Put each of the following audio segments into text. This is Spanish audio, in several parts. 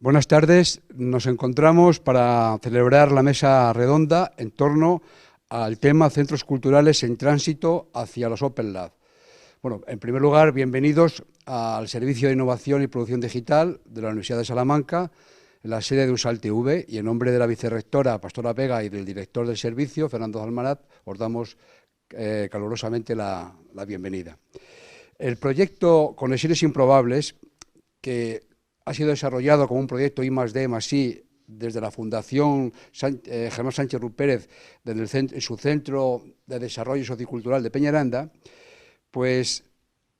Buenas tardes. Nos encontramos para celebrar la mesa redonda en torno al tema Centros Culturales en Tránsito hacia los Open Lab. Bueno, en primer lugar, bienvenidos al Servicio de Innovación y Producción Digital de la Universidad de Salamanca, en la sede de USAL TV, y en nombre de la vicerrectora Pastora Vega y del director del servicio, Fernando Almaraz, os damos calurosamente la bienvenida. El proyecto Conexiones Improbables, que ha sido desarrollado como un proyecto I+D+I desde la Fundación Germán Sánchez Rupérez, en su Centro de Desarrollo Sociocultural de Peñaranda, pues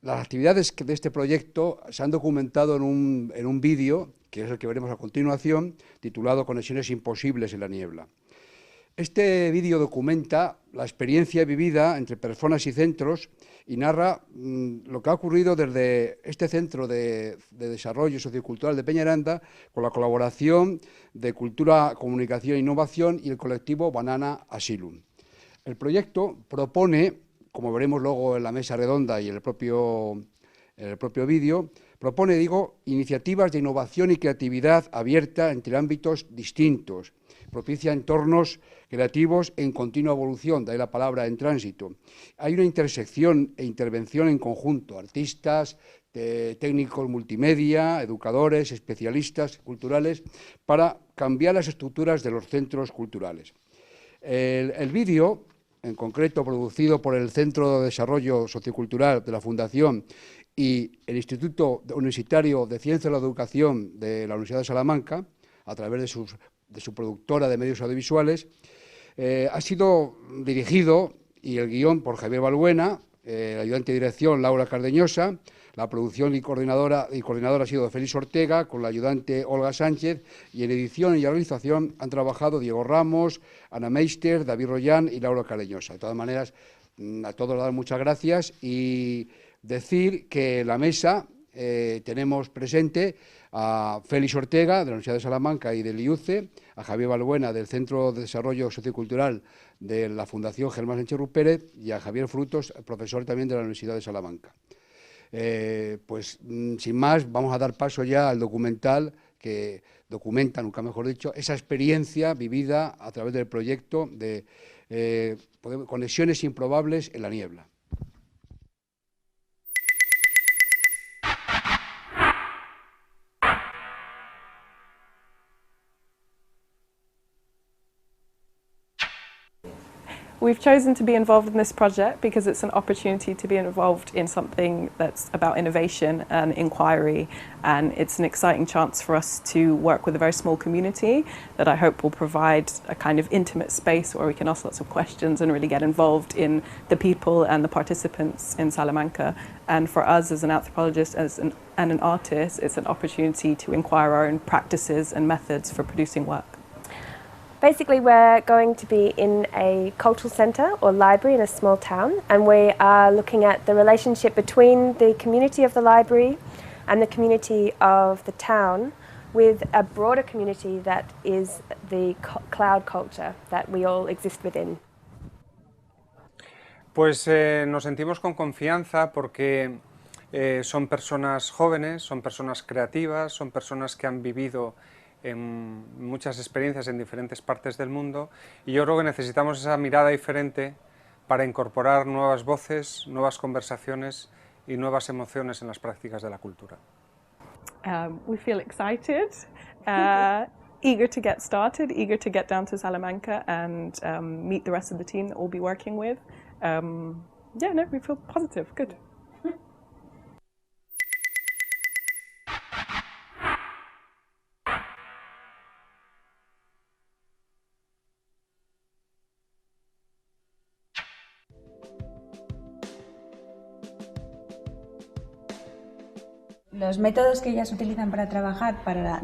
las actividades de este proyecto se han documentado en un vídeo, que es el que veremos a continuación, titulado Conexiones Imposibles en la Niebla. Este vídeo documenta la experiencia vivida entre personas y centros y narra lo que ha ocurrido desde este Centro de Desarrollo Sociocultural de Peñaranda con la colaboración de Cultura, Comunicación e Innovación y el colectivo Banana Asylum. El proyecto propone, como veremos luego en la mesa redonda y en el propio vídeo, propone, iniciativas de innovación y creatividad abierta entre ámbitos distintos, propicia entornos creativos en continua evolución, de ahí la palabra en tránsito. Hay una intersección e intervención en conjunto, artistas, técnicos multimedia, educadores, especialistas culturales, para cambiar las estructuras de los centros culturales. El vídeo, en concreto producido por el Centro de Desarrollo Sociocultural de la Fundación y el Instituto Universitario de Ciencia de la Educación de la Universidad de Salamanca, a través de su productora de medios audiovisuales, ha sido dirigido y el guión por Javier Balbuena, la ayudante de dirección Laura Cardeñosa, la producción y coordinadora ha sido Félix Ortega, con la ayudante Olga Sánchez, y en edición y realización han trabajado Diego Ramos, Ana Meister, David Rollán y Laura Cardeñosa. De todas maneras, a todos dar muchas gracias y decir que en la mesa tenemos presente a Félix Ortega, de la Universidad de Salamanca y del IUCE, a Javier Balbuena, del Centro de Desarrollo Sociocultural de la Fundación Germán Sánchez Rupérez, y a Javier Frutos, profesor también de la Universidad de Salamanca. Pues sin más, vamos a dar paso ya al documental que documenta, nunca mejor dicho, esa experiencia vivida a través del proyecto de Conexiones Improbables en la Niebla. We've chosen to be involved in this project because it's an opportunity to be involved in something that's about innovation and inquiry, and it's an exciting chance for us to work with a very small community that I hope will provide a kind of intimate space where we can ask lots of questions and really get involved in the people and the participants in Salamanca. And for us as an anthropologist and an artist, it's an opportunity to inquire our own practices and methods for producing work. Basically, we're going to be in a cultural centre or library in a small town, and we are looking at the relationship between the community of the library and the community of the town, with a broader community that is the cloud culture that we all exist within. Pues nos sentimos con confianza porque son personas jóvenes, son personas creativas, son personas que han vivido en muchas experiencias en diferentes partes del mundo, y yo creo que necesitamos esa mirada diferente para incorporar nuevas voces, nuevas conversaciones y nuevas emociones en las prácticas de la cultura. We feel excited, eager to get started, eager to get down to Salamanca and meet the rest of the team that we'll be working with. We feel positive, good. Los métodos que ellas utilizan para trabajar,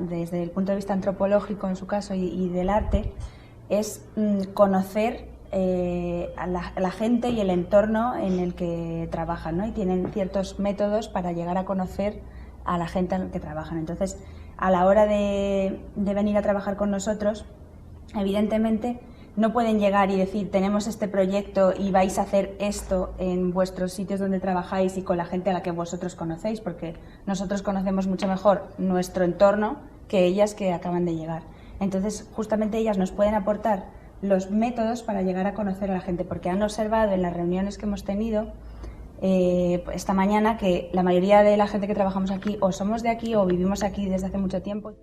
desde el punto de vista antropológico en su caso y del arte, es conocer a la gente y el entorno en el que trabajan, ¿no? Y tienen ciertos métodos para llegar a conocer a la gente en la que trabajan. Entonces, a la hora de venir a trabajar con nosotros, evidentemente no pueden llegar y decir tenemos este proyecto y vais a hacer esto en vuestros sitios donde trabajáis y con la gente a la que vosotros conocéis, porque nosotros conocemos mucho mejor nuestro entorno que ellas que acaban de llegar. Entonces, justamente ellas nos pueden aportar los métodos para llegar a conocer a la gente, porque han observado en las reuniones que hemos tenido esta mañana que la mayoría de la gente que trabajamos aquí o somos de aquí o vivimos aquí desde hace mucho tiempo.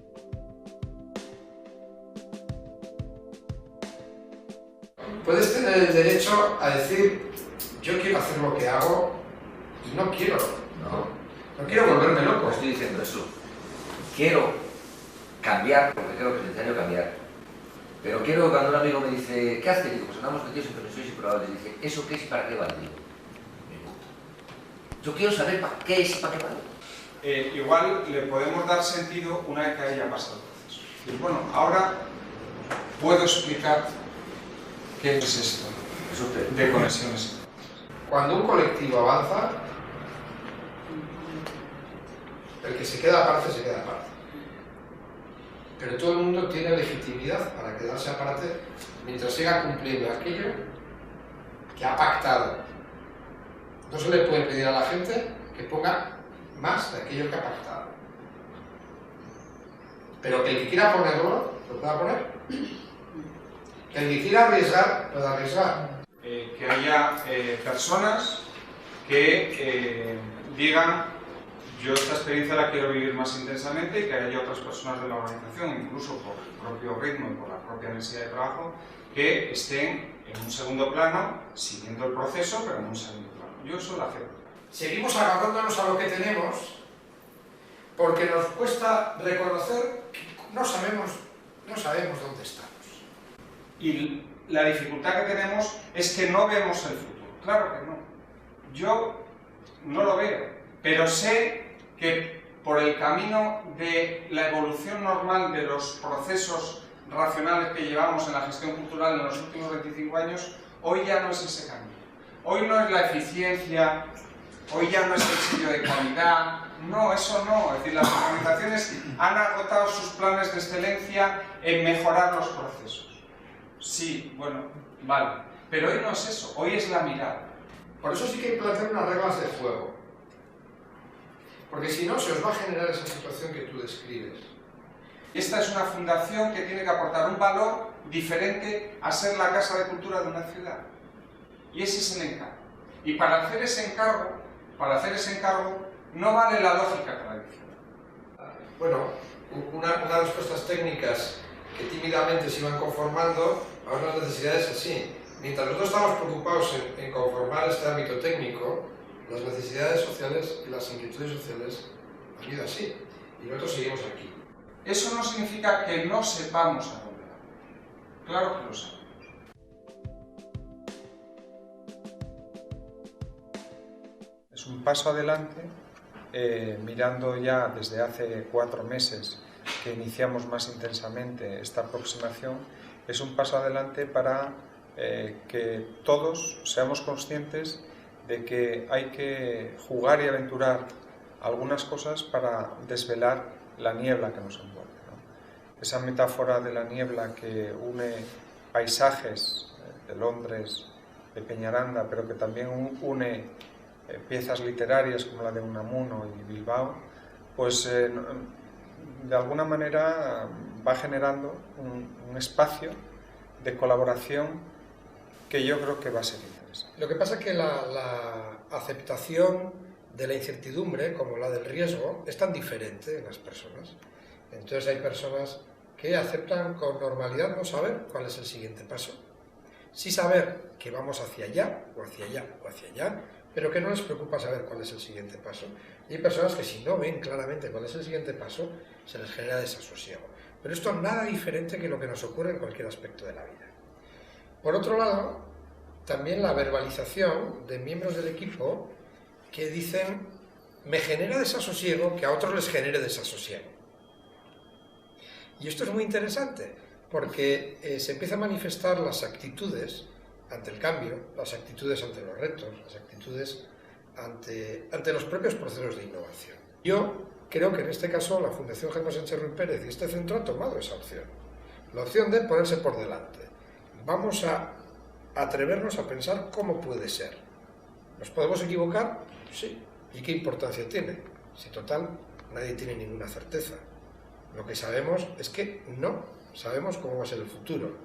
Puedes tener el derecho a decir, yo quiero hacer lo que hago y no quiero volverme loco. No estoy diciendo eso. Quiero cambiar, porque creo que es necesario cambiar. Pero quiero, cuando un amigo me dice, ¿qué haces? Digo, pues andamos metidos en permisos y probables. Dice, ¿eso qué es y para qué vale? Digo, me gusta. Yo quiero saber para qué es y para qué vale. Igual le podemos dar sentido una vez que haya pasado el proceso. Y bueno, ahora puedo explicar qué es esto de conexiones. Cuando un colectivo avanza, el que se queda aparte, se queda aparte. Pero todo el mundo tiene legitimidad para quedarse aparte mientras siga cumpliendo aquello que ha pactado. No se le puede pedir a la gente que ponga más de aquello que ha pactado. Pero que el que quiera ponerlo, lo pueda poner. Que el que quiera arriesgar, pueda arriesgar. Que haya personas que digan, yo esta experiencia la quiero vivir más intensamente, y que haya otras personas de la organización, incluso por el propio ritmo y por la propia necesidad de trabajo, que estén en un segundo plano, siguiendo el proceso, pero en un segundo plano. Yo eso lo acepto. Seguimos agarrándonos a lo que tenemos porque nos cuesta reconocer que no sabemos dónde estamos. Y la dificultad que tenemos es que no vemos el futuro. Claro que no. Yo no lo veo, pero sé que por el camino de la evolución normal de los procesos racionales que llevamos en la gestión cultural en los últimos 25 años, hoy ya no es ese camino. Hoy no es la eficiencia, hoy ya no es el sitio de calidad, no, eso no. Es decir, las organizaciones han agotado sus planes de excelencia en mejorar los procesos. Sí, bueno, vale, pero hoy no es eso, hoy es la mirada. Por eso sí que hay que plantear unas reglas de juego. Porque si no, se os va a generar esa situación que tú describes. Esta es una fundación que tiene que aportar un valor diferente a ser la casa de cultura de una ciudad. Y ese es el encargo. Y para hacer ese encargo, no vale la lógica tradicional. Bueno, una de las respuestas técnicas que tímidamente se iban conformando a unas necesidades así. Mientras nosotros estamos preocupados en conformar este ámbito técnico, las necesidades sociales y las inquietudes sociales han ido así. Y nosotros seguimos aquí. Eso no significa que no sepamos a dónde vamos. Claro que lo sabemos. Es un paso adelante, mirando ya desde hace 4 meses que iniciamos más intensamente esta aproximación, es un paso adelante para que todos seamos conscientes de que hay que jugar y aventurar algunas cosas para desvelar la niebla que nos envuelve, ¿no? Esa metáfora de la niebla que une paisajes de Londres, de Peñaranda, pero que también une piezas literarias como la de Unamuno y Bilbao, pues de alguna manera va generando un espacio de colaboración que yo creo que va a ser interesante. Lo que pasa es que la aceptación de la incertidumbre, como la del riesgo, es tan diferente en las personas. Entonces hay personas que aceptan con normalidad no saber cuál es el siguiente paso. Sí saber que vamos hacia allá, o hacia allá, o hacia allá, pero que no les preocupa saber cuál es el siguiente paso. Y hay personas que si no ven claramente cuál es el siguiente paso, se les genera desasosiego. Pero esto es nada diferente que lo que nos ocurre en cualquier aspecto de la vida. Por otro lado, también la verbalización de miembros del equipo que dicen, me genera desasosiego que a otros les genere desasosiego. Y esto es muy interesante, porque se empiezan a manifestar las actitudes ante el cambio, las actitudes ante los retos, las actitudes ante los propios procesos de innovación. Yo creo que en este caso la Fundación Jaime Sánchez Ruiz Pérez y este centro han tomado esa opción, la opción de ponerse por delante. Vamos a atrevernos a pensar cómo puede ser. ¿Nos podemos equivocar? Sí. ¿Y qué importancia tiene? Si total, nadie tiene ninguna certeza. Lo que sabemos es que no sabemos cómo va a ser el futuro,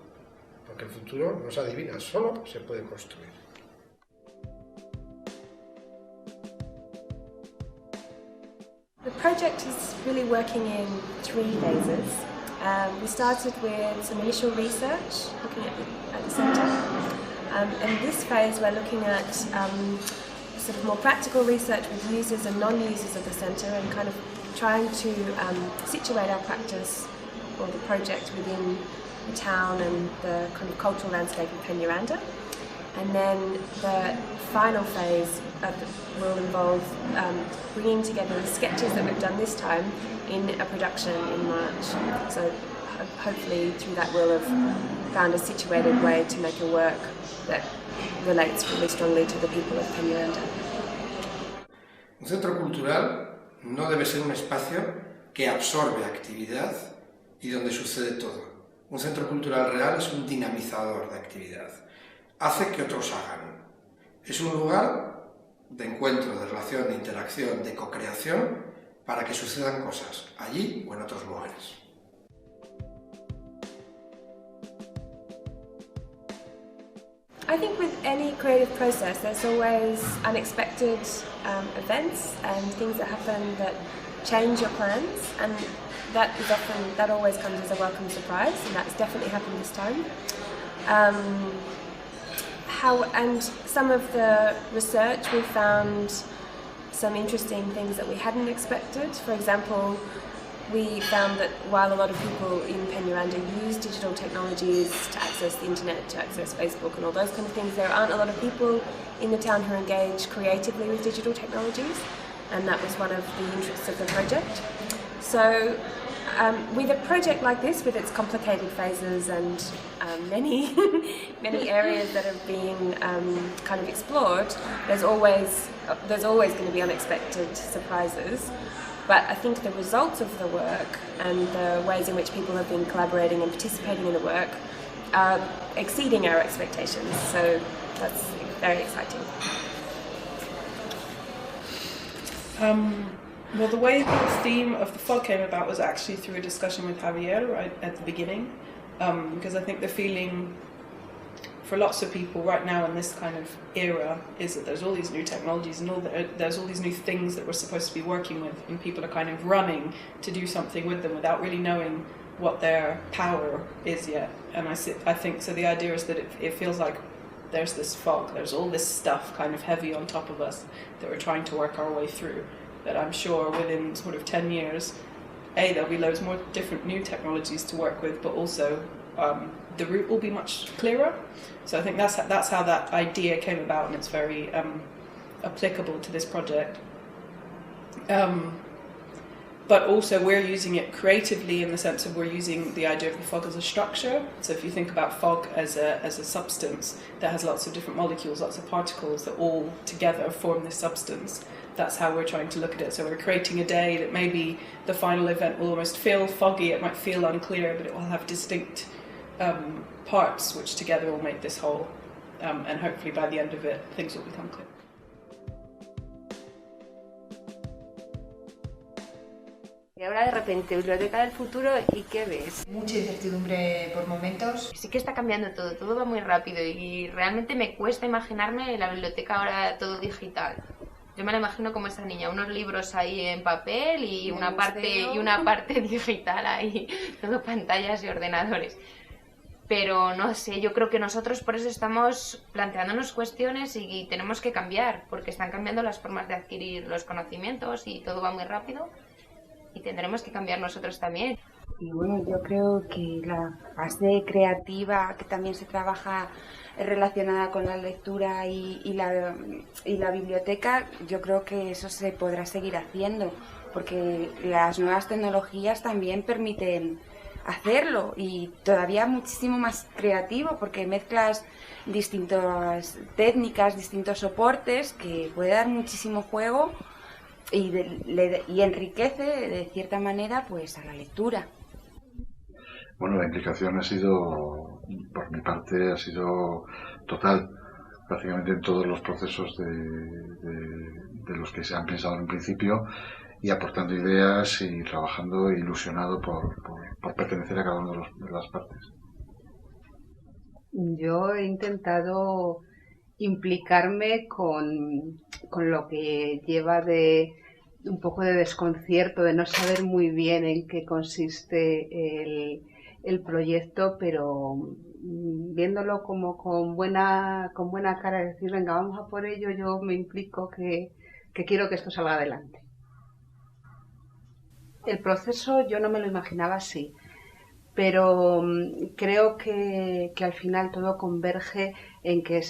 porque el futuro no se adivina, solo se puede construir. The project is really working in 3 phases. We started with some initial research, looking at the centre. In this phase we're looking at sort of more practical research with users and non-users of the centre and kind of trying to situate our practice or the project within the town and the kind of cultural landscape of Peñaranda. And then the final phase will involve bringing together the sketches that we've done this time in a production in March. So hopefully through that we'll have found a situated way to make a work that relates really strongly to the people of Peñaranda. Un centro cultural no debe ser un espacio que absorbe actividad y donde sucede todo. Un centro cultural real es un dinamizador de actividad. Hace que otros hagan. Es un lugar de encuentro, de relación, de interacción, de co-creación para que sucedan cosas allí o en otros lugares. I think with any creative process there's always unexpected events and things that happen that change your plans, and that always comes as a welcome surprise, and that's definitely happened this time. And some of the research we found some interesting things that we hadn't expected. For example, we found that while a lot of people in Peñaranda use digital technologies to access the internet, to access Facebook and all those kind of things, there aren't a lot of people in the town who engage creatively with digital technologies, and that was one of the interests of the project. So with a project like this, with its complicated phases and many many areas that have been kind of explored, there's always going to be unexpected surprises. But I think the results of the work and the ways in which people have been collaborating and participating in the work are exceeding our expectations. So that's very exciting. Well, the way the theme of the fog came about was actually through a discussion with Javier right at the beginning, because I think the feeling for lots of people right now in this kind of era is that there's all these new technologies and there's all these new things that we're supposed to be working with, and people are kind of running to do something with them without really knowing what their power is yet. And I think so. The idea is that it feels like there's this fog, there's all this stuff kind of heavy on top of us that we're trying to work our way through, that I'm sure within sort of 10 years, there'll be loads more different new technologies to work with, but also the route will be much clearer. So I think that's how that idea came about, and it's very applicable to this project. But also we're using it creatively in the sense of we're using the idea of the fog as a structure. So if you think about fog as a substance that has lots of different molecules, lots of particles that all together form this substance, that's how we're trying to look at it. So we're creating a day that maybe the final event will almost feel foggy, it might feel unclear, but it will have distinct parts which together will make this whole, and hopefully by the end of it things will become clear. Y ahora de repente, Biblioteca del Futuro, ¿y qué ves? Mucha incertidumbre por momentos. Sí que está cambiando todo va muy rápido y realmente me cuesta imaginarme la biblioteca ahora todo digital. Yo me la imagino como esa niña, unos libros ahí en papel y una parte digital ahí, todo pantallas y ordenadores. Pero no sé, yo creo que nosotros por eso estamos planteándonos cuestiones y tenemos que cambiar, porque están cambiando las formas de adquirir los conocimientos y todo va muy rápido y tendremos que cambiar nosotros también. Y bueno, yo creo que la fase creativa que también se trabaja relacionada con la lectura y la biblioteca, yo creo que eso se podrá seguir haciendo, porque las nuevas tecnologías también permiten hacerlo y todavía muchísimo más creativo, porque mezclas distintas técnicas, distintos soportes que puede dar muchísimo juego y enriquece de cierta manera pues a la lectura. Bueno, la implicación ha sido, por mi parte, ha sido total, prácticamente en todos los procesos de los que se han pensado en un principio, y aportando ideas y trabajando ilusionado por pertenecer a cada una de las partes. Yo he intentado implicarme con lo que lleva de un poco de desconcierto, de no saber muy bien en qué consiste el proyecto, pero viéndolo como con buena cara, decir, venga, vamos a por ello, yo me implico que quiero que esto salga adelante. El proceso yo no me lo imaginaba así, pero creo que al final todo converge en que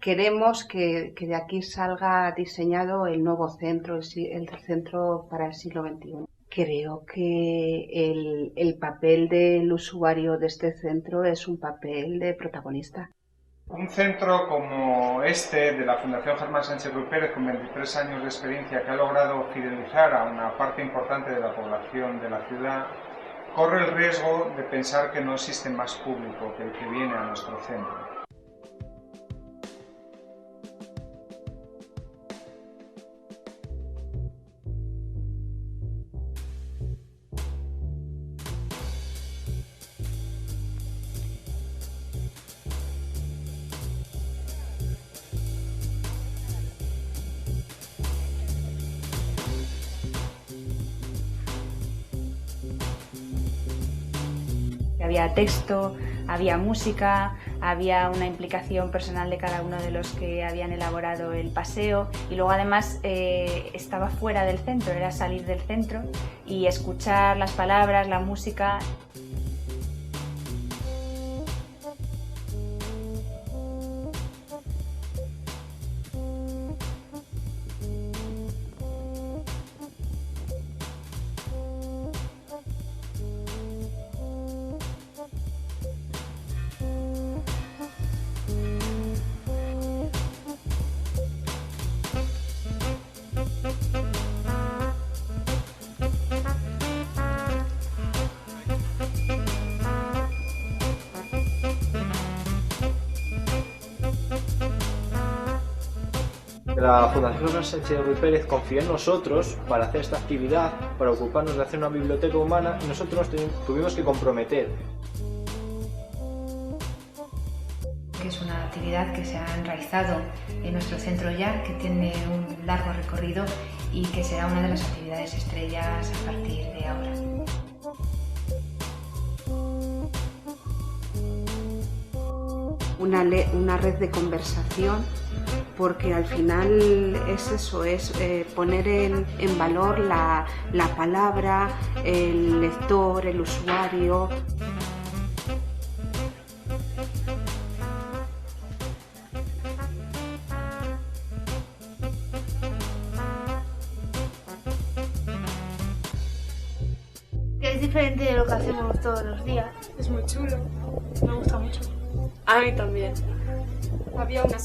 queremos que de aquí salga diseñado el nuevo centro, el centro para el siglo XXI. Creo que el papel del usuario de este centro es un papel de protagonista. Un centro como este de la Fundación Germán Sánchez Ruy Pérez, con 23 años de experiencia, que ha logrado fidelizar a una parte importante de la población de la ciudad, corre el riesgo de pensar que no existe más público que el que viene a nuestro centro. Había texto, había música, había una implicación personal de cada uno de los que habían elaborado el paseo y luego además estaba fuera del centro, era salir del centro y escuchar las palabras, la música. La Fundación Germán Sánchez Ruy Pérez confió en nosotros para hacer esta actividad, para ocuparnos de hacer una biblioteca humana, y nosotros nos tuvimos que comprometer. Que es una actividad que se ha enraizado en nuestro centro ya, que tiene un largo recorrido y que será una de las actividades estrellas a partir de ahora. Una red de conversación, porque al final es eso, es poner en valor la palabra, el lector, el usuario. Es diferente de lo que hacemos todos los días. Es muy chulo, me gusta mucho. A mí también. Había una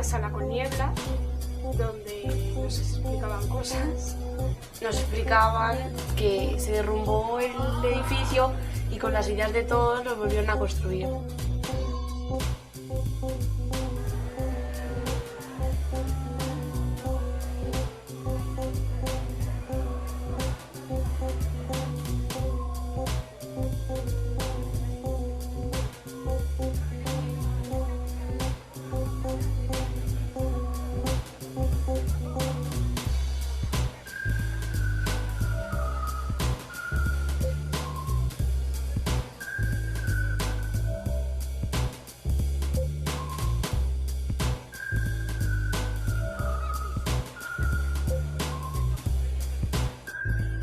sala con niebla donde nos explicaban cosas. Nos explicaban que se derrumbó el edificio y con las ideas de todos lo volvieron a construir.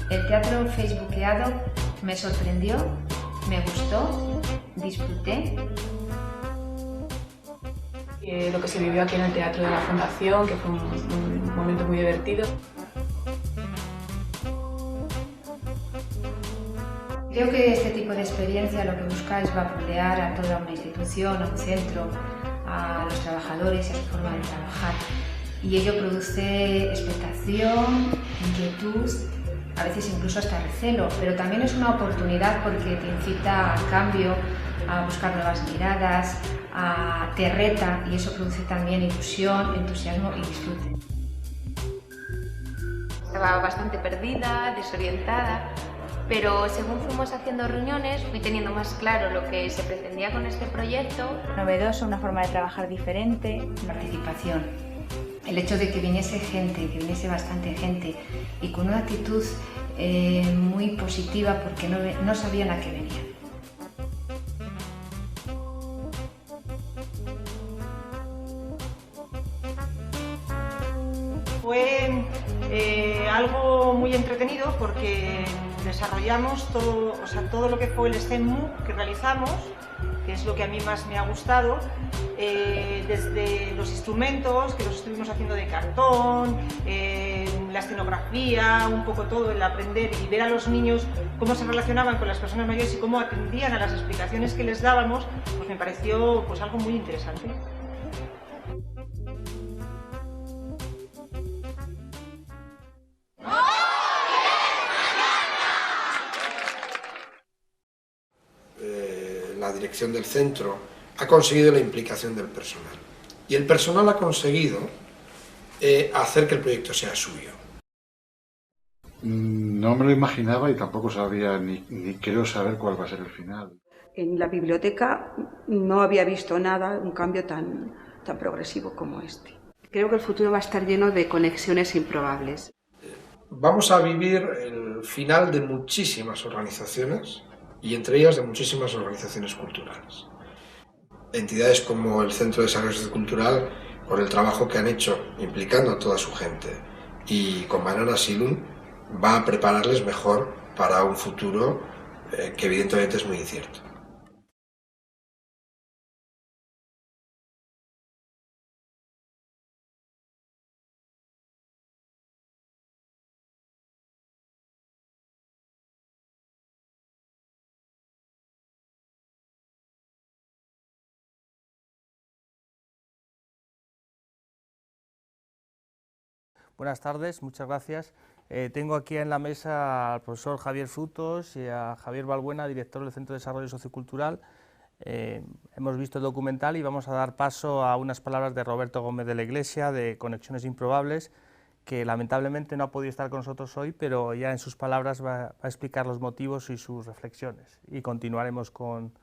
El teatro facebookeado me sorprendió, me gustó, disfruté. Lo que se vivió aquí en el Teatro de la Fundación, que fue un momento muy divertido. Creo que este tipo de experiencia lo que busca es vapulear a toda una institución, a un centro, a los trabajadores y a su forma de trabajar. Y ello produce expectación, inquietud, a veces incluso hasta recelo, pero también es una oportunidad porque te incita al cambio, a buscar nuevas miradas, te reta y eso produce también ilusión, entusiasmo y disfrute. Estaba bastante perdida, desorientada, pero según fuimos haciendo reuniones fui teniendo más claro lo que se pretendía con este proyecto. Novedoso, una forma de trabajar diferente. Participación. El hecho de que viniese gente, que viniese bastante gente y con una actitud muy positiva porque no sabían a qué venían. Fue algo muy entretenido porque desarrollamos todo lo que fue el STEM MOOC que realizamos, que es lo que a mí más me ha gustado, desde los instrumentos, que los estuvimos haciendo de cartón, la escenografía, un poco todo, el aprender y ver a los niños cómo se relacionaban con las personas mayores y cómo atendían a las explicaciones que les dábamos, pues me pareció pues algo muy interesante. La dirección del centro ha conseguido la implicación del personal y el personal ha conseguido hacer que el proyecto sea suyo. No me lo imaginaba y tampoco sabía ni quiero saber cuál va a ser el final. En la biblioteca no había visto nada, un cambio tan progresivo como este. Creo que el futuro va a estar lleno de conexiones improbables. Vamos a vivir el final de muchísimas organizaciones y entre ellas de muchísimas organizaciones culturales. Entidades como el Centro de Desarrollo Sociocultural, por el trabajo que han hecho implicando a toda su gente, y con Banana Asylum va a prepararles mejor para un futuro que evidentemente es muy incierto. Buenas tardes, muchas gracias. Tengo aquí en la mesa al profesor Javier Frutos y a Javier Balbuena, director del Centro de Desarrollo Sociocultural. Hemos visto el documental y vamos a dar paso a unas palabras de Roberto Gómez de la Iglesia, de Conexiones Improbables, que lamentablemente no ha podido estar con nosotros hoy, pero ya en sus palabras va a explicar los motivos y sus reflexiones. Y continuaremos con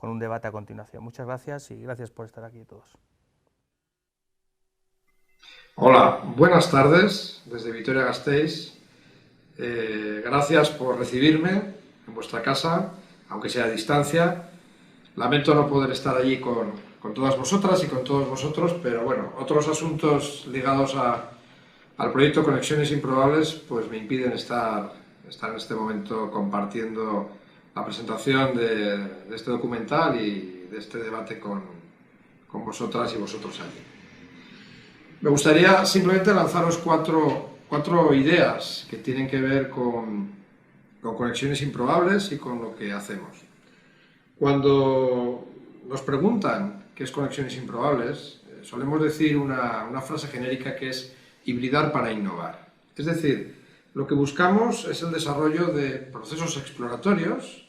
un debate a continuación. Muchas gracias y gracias por estar aquí todos. Hola, buenas tardes desde Vitoria-Gasteiz. Gracias por recibirme en vuestra casa, aunque sea a distancia. Lamento no poder estar allí con todas vosotras y con todos vosotros, pero bueno, otros asuntos ligados al proyecto Conexiones Improbables pues me impiden estar en este momento compartiendo la presentación de este documental y de este debate con vosotras y vosotros allí. Me gustaría simplemente lanzaros cuatro ideas que tienen que ver con Conexiones Improbables y con lo que hacemos. Cuando nos preguntan qué es Conexiones Improbables, solemos decir una frase genérica que es hibridar para innovar. Es decir, lo que buscamos es el desarrollo de procesos exploratorios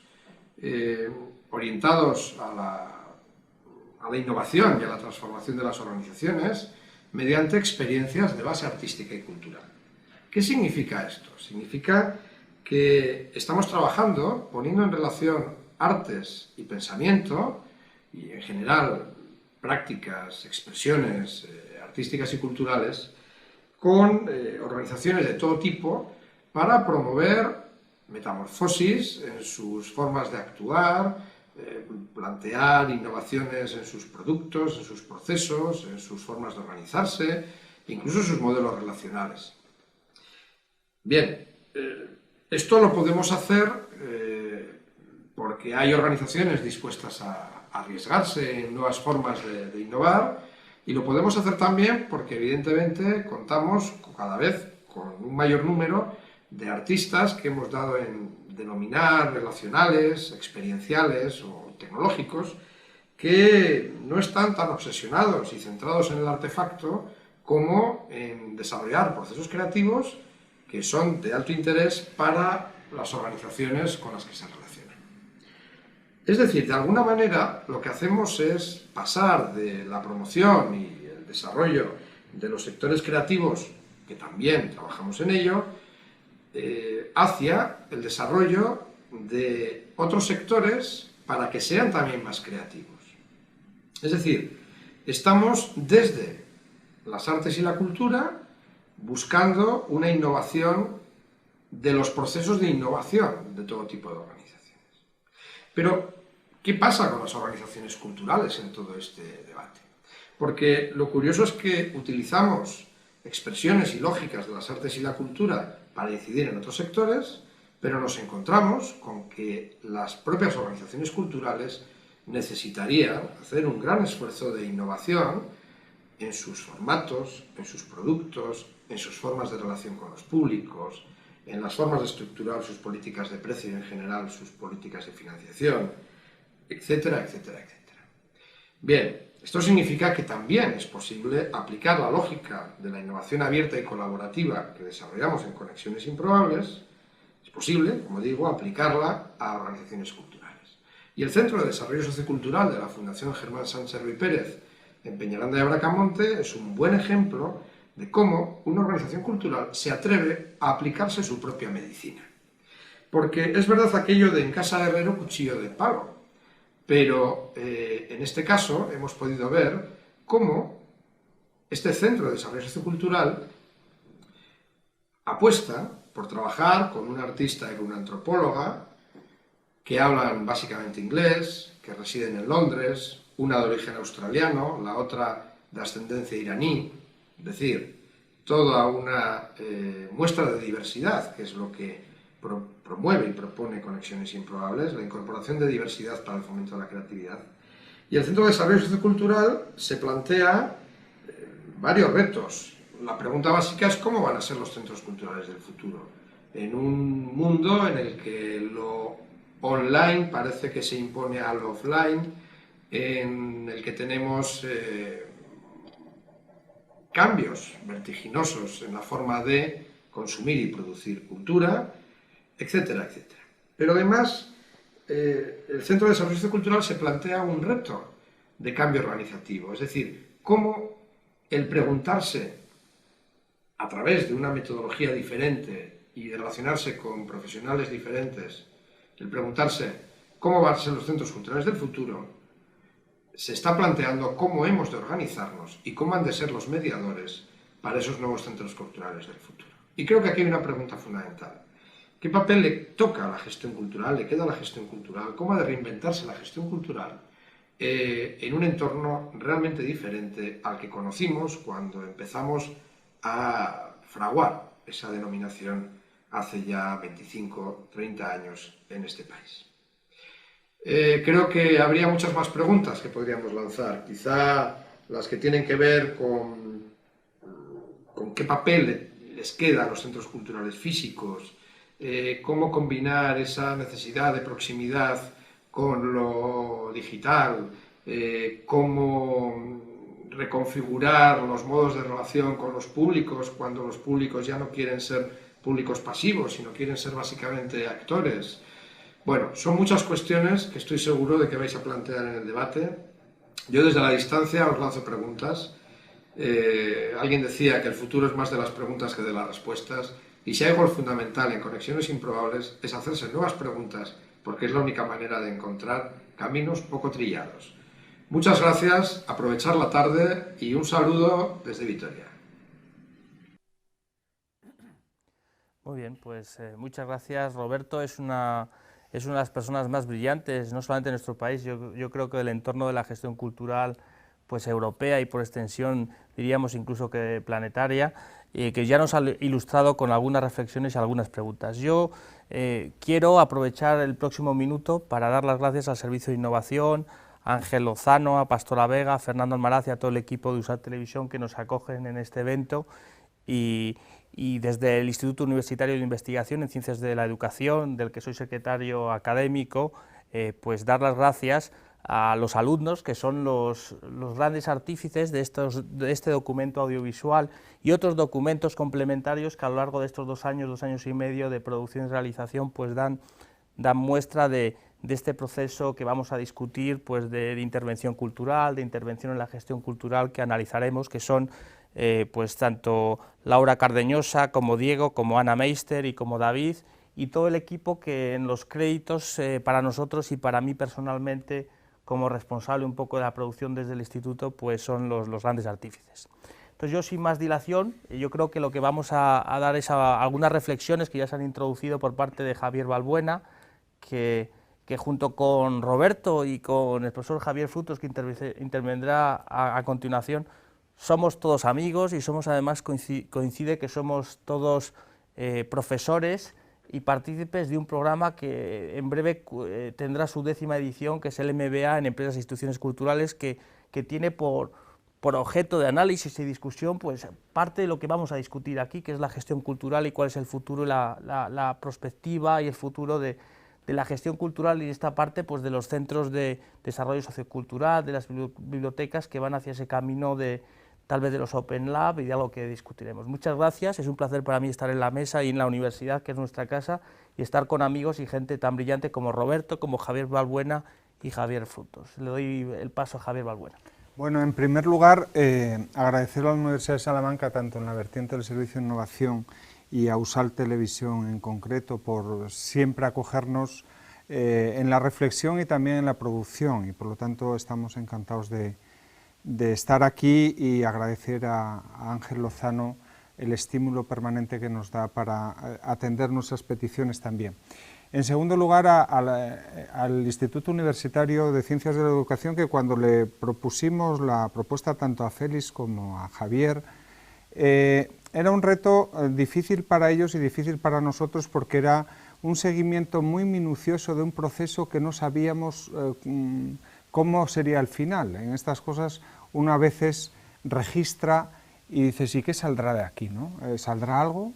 orientados a la innovación y a la transformación de las organizaciones mediante experiencias de base artística y cultural. ¿Qué significa esto? Significa que estamos trabajando poniendo en relación artes y pensamiento, y en general prácticas, expresiones artísticas y culturales, con organizaciones de todo tipo para promover metamorfosis en sus formas de actuar, plantear innovaciones en sus productos, en sus procesos, en sus formas de organizarse, incluso en sus modelos relacionales. Bien, esto lo podemos hacer porque hay organizaciones dispuestas a arriesgarse en nuevas formas de innovar, y lo podemos hacer también porque evidentemente contamos cada vez con un mayor número de artistas que hemos dado en denominar relacionales, experienciales o tecnológicos, que no están tan obsesionados y centrados en el artefacto como en desarrollar procesos creativos que son de alto interés para las organizaciones con las que se relacionan. Es decir, de alguna manera lo que hacemos es pasar de la promoción y el desarrollo de los sectores creativos, que también trabajamos en ello, hacia el desarrollo de otros sectores para que sean también más creativos. Es decir, estamos desde las artes y la cultura buscando una innovación de los procesos de innovación de todo tipo de organizaciones. Pero, ¿qué pasa con las organizaciones culturales en todo este debate? Porque lo curioso es que utilizamos expresiones y lógicas de las artes y la cultura para incidir en otros sectores, pero nos encontramos con que las propias organizaciones culturales necesitarían hacer un gran esfuerzo de innovación en sus formatos, en sus productos, en sus formas de relación con los públicos, en las formas de estructurar sus políticas de precio y en general sus políticas de financiación, etcétera, etcétera, etcétera. Bien, esto significa que también es posible aplicar la lógica de la innovación abierta y colaborativa que desarrollamos en Conexiones Improbables, es posible, como digo, aplicarla a organizaciones culturales. Y el Centro de Desarrollo Sociocultural de la Fundación Germán Sánchez Ruy Pérez en Peñaranda de Bracamonte es un buen ejemplo de cómo una organización cultural se atreve a aplicarse su propia medicina. Porque es verdad aquello de en casa de herrero cuchillo de palo, pero en este caso hemos podido ver cómo este Centro de Desarrollo Sociocultural apuesta por trabajar con un artista y con una antropóloga que hablan básicamente inglés, que residen en Londres, una de origen australiano, la otra de ascendencia iraní, es decir, toda una muestra de diversidad, que es lo que promueve y propone Conexiones Improbables, la incorporación de diversidad para el fomento de la creatividad. Y el Centro de Desarrollo Sociocultural se plantea varios retos. La pregunta básica es cómo van a ser los centros culturales del futuro, en un mundo en el que lo online parece que se impone al offline, en el que tenemos cambios vertiginosos en la forma de consumir y producir cultura, etcétera, etcétera. Pero además, el Centro de Desarrollo Sociocultural se plantea un reto de cambio organizativo, es decir, cómo el preguntarse a través de una metodología diferente y de relacionarse con profesionales diferentes, el preguntarse cómo van a ser los centros culturales del futuro, se está planteando cómo hemos de organizarnos y cómo han de ser los mediadores para esos nuevos centros culturales del futuro. Y creo que aquí hay una pregunta fundamental. ¿Qué papel le toca a la gestión cultural, le queda a la gestión cultural? ¿Cómo ha de reinventarse la gestión cultural en un entorno realmente diferente al que conocimos cuando empezamos a fraguar esa denominación hace ya 25, 30 años en este país? Creo que habría muchas más preguntas que podríamos lanzar, quizá las que tienen que ver con qué papel les queda a los centros culturales físicos, cómo combinar esa necesidad de proximidad con lo digital, cómo reconfigurar los modos de relación con los públicos cuando los públicos ya no quieren ser públicos pasivos, sino quieren ser básicamente actores. Bueno, son muchas cuestiones que estoy seguro de que vais a plantear en el debate. Yo desde la distancia os lanzo preguntas. Alguien decía que el futuro es más de las preguntas que de las respuestas, y si hay algo fundamental en Conexiones Improbables es hacerse nuevas preguntas, porque es la única manera de encontrar caminos poco trillados. Muchas gracias, aprovechar la tarde y un saludo desde Vitoria. Muy bien, pues muchas gracias. Roberto es una de las personas más brillantes, no solamente en nuestro país, yo creo que del entorno de la gestión cultural pues europea y por extensión diríamos incluso que planetaria, que ya nos ha ilustrado con algunas reflexiones y algunas preguntas. Yo quiero aprovechar el próximo minuto para dar las gracias al Servicio de Innovación, a Ángel Lozano, a Pastora Vega, a Fernando Almaraz y a todo el equipo de USAT Televisión que nos acogen en este evento, y desde el Instituto Universitario de Investigación en Ciencias de la Educación, del que soy secretario académico, pues dar las gracias a los alumnos, que son los grandes artífices de este documento audiovisual y otros documentos complementarios que a lo largo de estos 2 años y medio de producción y realización pues dan muestra de este proceso que vamos a discutir, pues de intervención cultural, de intervención en la gestión cultural que analizaremos, que son pues tanto Laura Cardeñosa como Diego, como Ana Meister y como David, y todo el equipo que en los créditos para nosotros y para mí personalmente, como responsable un poco de la producción desde el instituto, pues son los grandes artífices. Entonces yo, sin más dilación, yo creo que lo que vamos a dar es algunas reflexiones que ya se han introducido por parte de Javier Balbuena, que junto con Roberto y con el profesor Javier Frutos, que intervendrá a continuación, somos todos amigos y somos, además coincide que somos todos profesores y partícipes de un programa que en breve tendrá su 10ª edición, que es el MBA en Empresas e Instituciones Culturales, que tiene por objeto de análisis y discusión pues parte de lo que vamos a discutir aquí, que es la gestión cultural y cuál es el futuro, la perspectiva y el futuro de la gestión cultural y esta parte pues de los centros de desarrollo sociocultural, de las bibliotecas que van hacia ese camino de tal vez de los Open Lab y de algo que discutiremos. Muchas gracias, es un placer para mí estar en la mesa y en la universidad, que es nuestra casa, y estar con amigos y gente tan brillante como Roberto, como Javier Balbuena y Javier Frutos. Le doy el paso a Javier Balbuena. Bueno, en primer lugar, agradecer a la Universidad de Salamanca, tanto en la vertiente del Servicio de Innovación y a USAL Televisión en concreto, por siempre acogernos en la reflexión y también en la producción, y por lo tanto estamos encantados de estar aquí, y agradecer a Ángel Lozano el estímulo permanente que nos da para atender nuestras peticiones también. En segundo lugar, al Instituto Universitario de Ciencias de la Educación, que cuando le propusimos la propuesta tanto a Félix como a Javier, era un reto difícil para ellos y difícil para nosotros, porque era un seguimiento muy minucioso de un proceso que no sabíamos cómo sería el final. En estas cosas uno a veces registra y dice, sí, ¿qué saldrá de aquí, no? ¿Saldrá algo?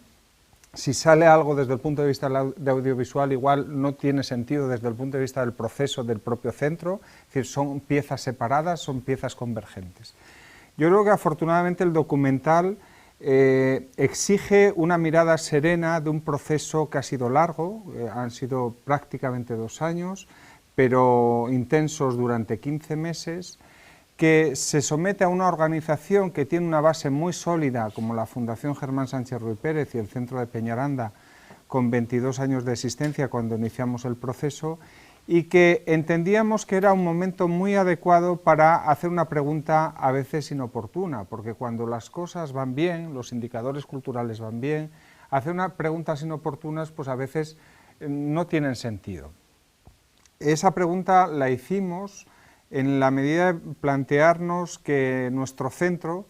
Si sale algo desde el punto de vista de audiovisual, igual no tiene sentido desde el punto de vista del proceso del propio centro, es decir, son piezas separadas, son piezas convergentes. Yo creo que afortunadamente el documental exige una mirada serena de un proceso que ha sido largo, han sido prácticamente 2 años, pero intensos durante 15 meses, que se somete a una organización que tiene una base muy sólida, como la Fundación Germán Sánchez Ruy Pérez y el Centro de Peñaranda, con 22 años de existencia cuando iniciamos el proceso, y que entendíamos que era un momento muy adecuado para hacer una pregunta a veces inoportuna, porque cuando las cosas van bien, los indicadores culturales van bien, hacer unas preguntas inoportunas pues a veces no tienen sentido. Esa pregunta la hicimos en la medida de plantearnos que nuestro centro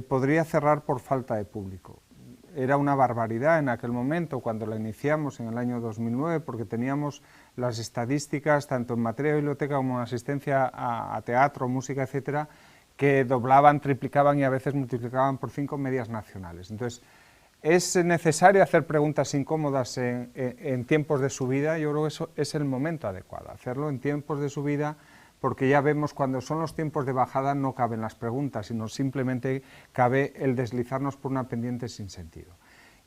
podría cerrar por falta de público. Era una barbaridad en aquel momento, cuando la iniciamos en el año 2009, porque teníamos las estadísticas, tanto en materia de biblioteca como en asistencia a teatro, música, etcétera, que doblaban, triplicaban y a veces multiplicaban por 5 medias nacionales. Entonces, es necesario hacer preguntas incómodas en tiempos de subida. Yo creo que eso es el momento adecuado, hacerlo en tiempos de subida, porque ya vemos cuando son los tiempos de bajada no caben las preguntas, sino simplemente cabe el deslizarnos por una pendiente sin sentido.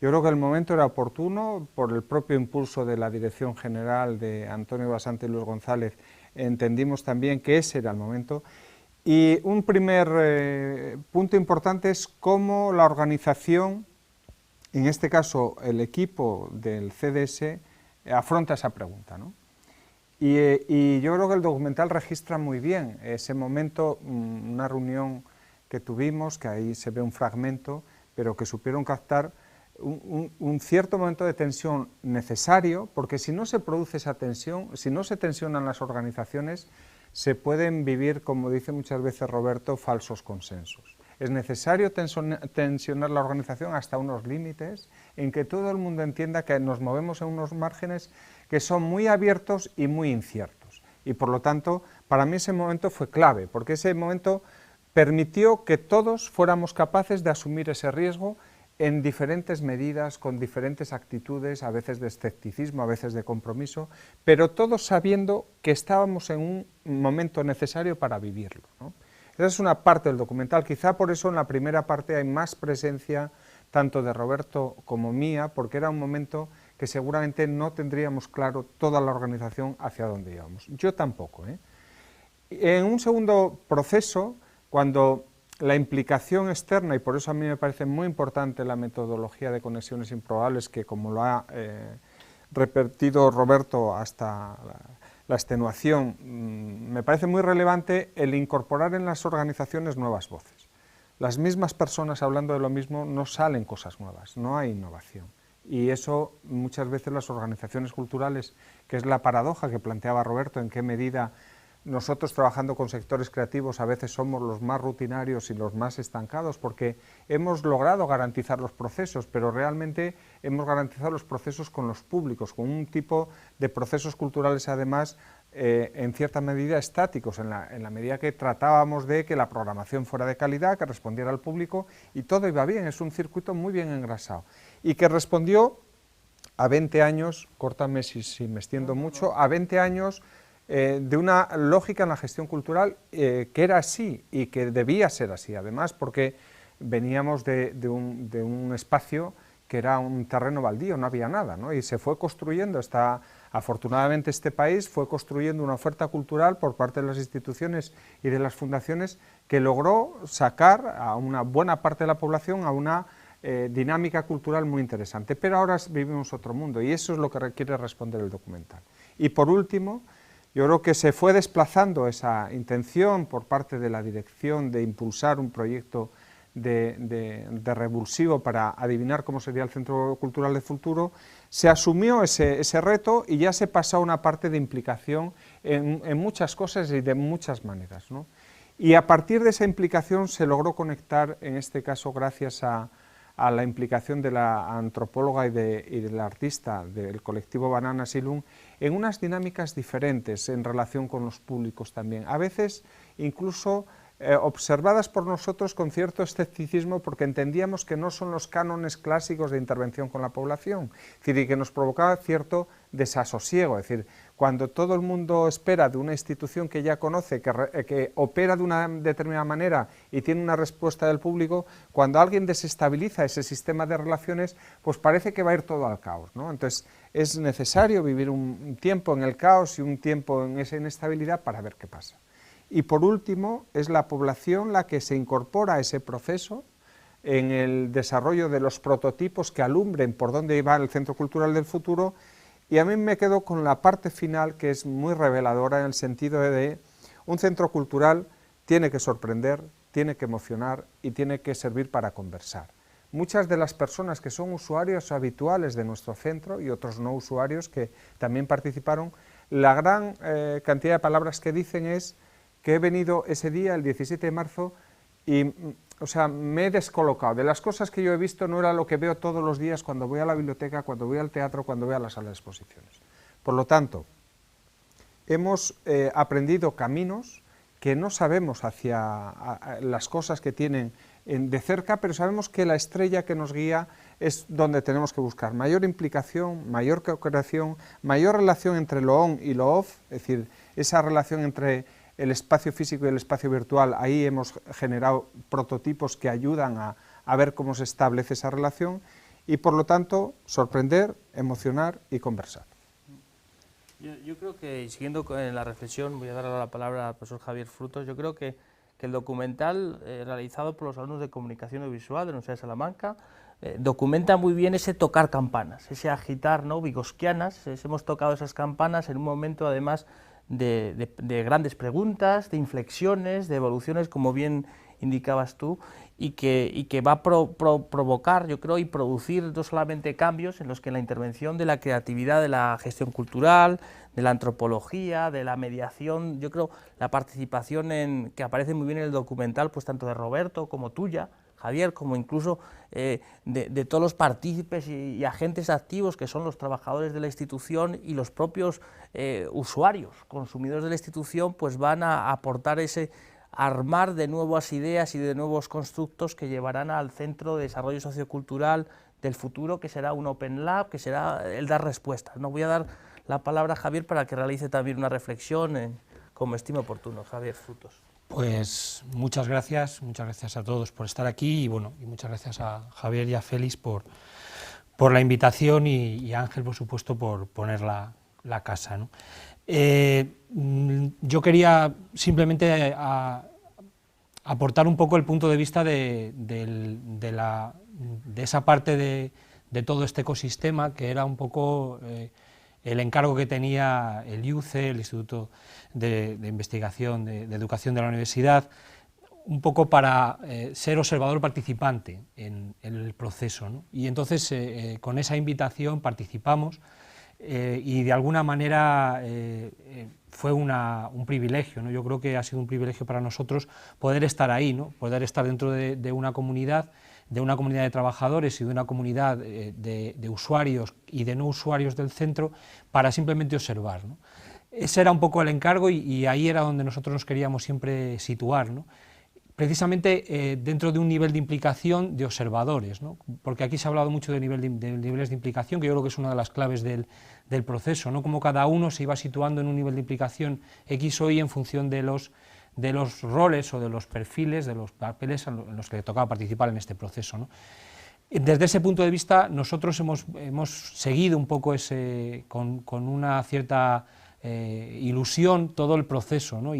Yo creo que el momento era oportuno, por el propio impulso de la Dirección General de Antonio Basante y Luis González, entendimos también que ese era el momento. Y un primer punto importante es cómo la organización, en este caso el equipo del CDS, afronta esa pregunta, ¿no? Y yo creo que el documental registra muy bien ese momento, una reunión que tuvimos, que ahí se ve un fragmento, pero que supieron captar un cierto momento de tensión necesario, porque si no se produce esa tensión, si no se tensionan las organizaciones, se pueden vivir, como dice muchas veces Roberto, falsos consensos. Es necesario tensionar la organización hasta unos límites en que todo el mundo entienda que nos movemos en unos márgenes que son muy abiertos y muy inciertos. Y por lo tanto, para mí ese momento fue clave, porque ese momento permitió que todos fuéramos capaces de asumir ese riesgo en diferentes medidas, con diferentes actitudes, a veces de escepticismo, a veces de compromiso, pero todos sabiendo que estábamos en un momento necesario para vivirlo, ¿no? Esa es una parte del documental, quizá por eso en la primera parte hay más presencia tanto de Roberto como mía, porque era un momento que seguramente no tendríamos claro toda la organización hacia dónde íbamos. Yo tampoco, ¿eh? En un segundo proceso, cuando la implicación externa, y por eso a mí me parece muy importante la metodología de conexiones improbables, que como lo ha repetido Roberto hasta la extenuación, me parece muy relevante el incorporar en las organizaciones nuevas voces. Las mismas personas hablando de lo mismo no salen cosas nuevas, no hay innovación. Y eso muchas veces las organizaciones culturales, que es la paradoja que planteaba Roberto, en qué medida nosotros trabajando con sectores creativos a veces somos los más rutinarios y los más estancados, porque hemos logrado garantizar los procesos, pero realmente hemos garantizado los procesos con los públicos, con un tipo de procesos culturales además en cierta medida estáticos, en la medida que tratábamos de que la programación fuera de calidad, que respondiera al público, y todo iba bien, es un circuito muy bien engrasado, y que respondió a 20 años, córtame si me extiendo mucho, a 20 años de una lógica en la gestión cultural que era así y que debía ser así, además porque veníamos de un espacio que era un terreno baldío, no había nada, ¿no? Y se fue construyendo, afortunadamente este país fue construyendo una oferta cultural por parte de las instituciones y de las fundaciones que logró sacar a una buena parte de la población a una dinámica cultural muy interesante, pero ahora vivimos otro mundo y eso es lo que requiere responder el documental. Y por último, yo creo que se fue desplazando esa intención por parte de la dirección de impulsar un proyecto de revulsivo para adivinar cómo sería el Centro Cultural del Futuro, se asumió ese reto y ya se pasó a una parte de implicación en muchas cosas y de muchas maneras, ¿no? Y a partir de esa implicación se logró conectar, en este caso gracias a la implicación de la antropóloga y del artista del colectivo Banana Asylum, en unas dinámicas diferentes en relación con los públicos también, a veces incluso observadas por nosotros con cierto escepticismo porque entendíamos que no son los cánones clásicos de intervención con la población, es decir, y que nos provocaba cierto desasosiego, es decir, cuando todo el mundo espera de una institución que ya conoce, que opera de una determinada manera y tiene una respuesta del público, cuando alguien desestabiliza ese sistema de relaciones, pues parece que va a ir todo al caos, ¿no? Entonces es necesario vivir un tiempo en el caos y un tiempo en esa inestabilidad para ver qué pasa. Y por último, es la población la que se incorpora a ese proceso en el desarrollo de los prototipos que alumbren por dónde va el Centro Cultural del Futuro, y a mí me quedo con la parte final que es muy reveladora en el sentido de un centro cultural tiene que sorprender, tiene que emocionar y tiene que servir para conversar. Muchas de las personas que son usuarios habituales de nuestro centro y otros no usuarios que también participaron, la gran cantidad de palabras que dicen es que he venido ese día, el 17 de marzo, y o sea, me he descolocado. De las cosas que yo he visto no era lo que veo todos los días cuando voy a la biblioteca, cuando voy al teatro, cuando voy a la sala de exposiciones. Por lo tanto, hemos aprendido caminos que no sabemos hacia las cosas que tienen de cerca, pero sabemos que la estrella que nos guía es donde tenemos que buscar mayor implicación, mayor cooperación, mayor relación entre lo on y lo off, es decir, esa relación entre el espacio físico y el espacio virtual. Ahí hemos generado prototipos que ayudan a ver cómo se establece esa relación y por lo tanto sorprender, emocionar y conversar. Yo creo que, siguiendo con la reflexión, voy a dar la palabra al profesor Javier Frutos. Yo creo que el documental realizado por los alumnos de comunicación audiovisual de la Universidad de Salamanca documenta muy bien ese tocar campanas, ese agitar, ¿no?, vigosquianas. Hemos tocado esas campanas en un momento además de grandes preguntas, de inflexiones, de evoluciones, como bien indicabas tú, y que va a provocar, yo creo, y producir no solamente cambios en los que la intervención de la creatividad, de la gestión cultural, de la antropología, de la mediación, yo creo, la participación que aparece muy bien en el documental, pues tanto de Roberto como tuya, Javier, como incluso de todos los partícipes y agentes activos que son los trabajadores de la institución y los propios usuarios, consumidores de la institución, pues van a aportar ese armar de nuevas ideas y de nuevos constructos que llevarán al Centro de Desarrollo Sociocultural del Futuro, que será un Open Lab, que será el dar respuestas. No voy a dar la palabra a Javier para que realice también una reflexión como estime oportuno. Javier Frutos. Pues muchas gracias a todos por estar aquí y bueno, y muchas gracias a Javier y a Félix por la invitación y a Ángel, por supuesto, por poner la casa, ¿no? Yo quería simplemente aportar un poco el punto de vista de esa parte de todo este ecosistema, que era un poco el encargo que tenía el IUCE, el Instituto de Investigación de Educación de la Universidad, un poco para ser observador participante en el proceso, ¿no? Y entonces con esa invitación participamos y de alguna manera fue un privilegio, ¿no? Yo creo que ha sido un privilegio para nosotros poder estar ahí, ¿no? Poder estar dentro de una comunidad de trabajadores y de una comunidad de usuarios y de no usuarios del centro para simplemente observar, ¿no? Ese era un poco el encargo y ahí era donde nosotros nos queríamos siempre situar, ¿no? Precisamente dentro de un nivel de implicación de observadores, ¿no? Porque aquí se ha hablado mucho de niveles de implicación, que yo creo que es una de las claves del proceso, ¿no? Como cada uno se iba situando en un nivel de implicación X o Y en función de los roles o de los perfiles, de los papeles en los que le tocaba participar en este proceso, ¿no? Desde ese punto de vista nosotros hemos seguido un poco con una cierta ilusión todo el proceso, ¿no?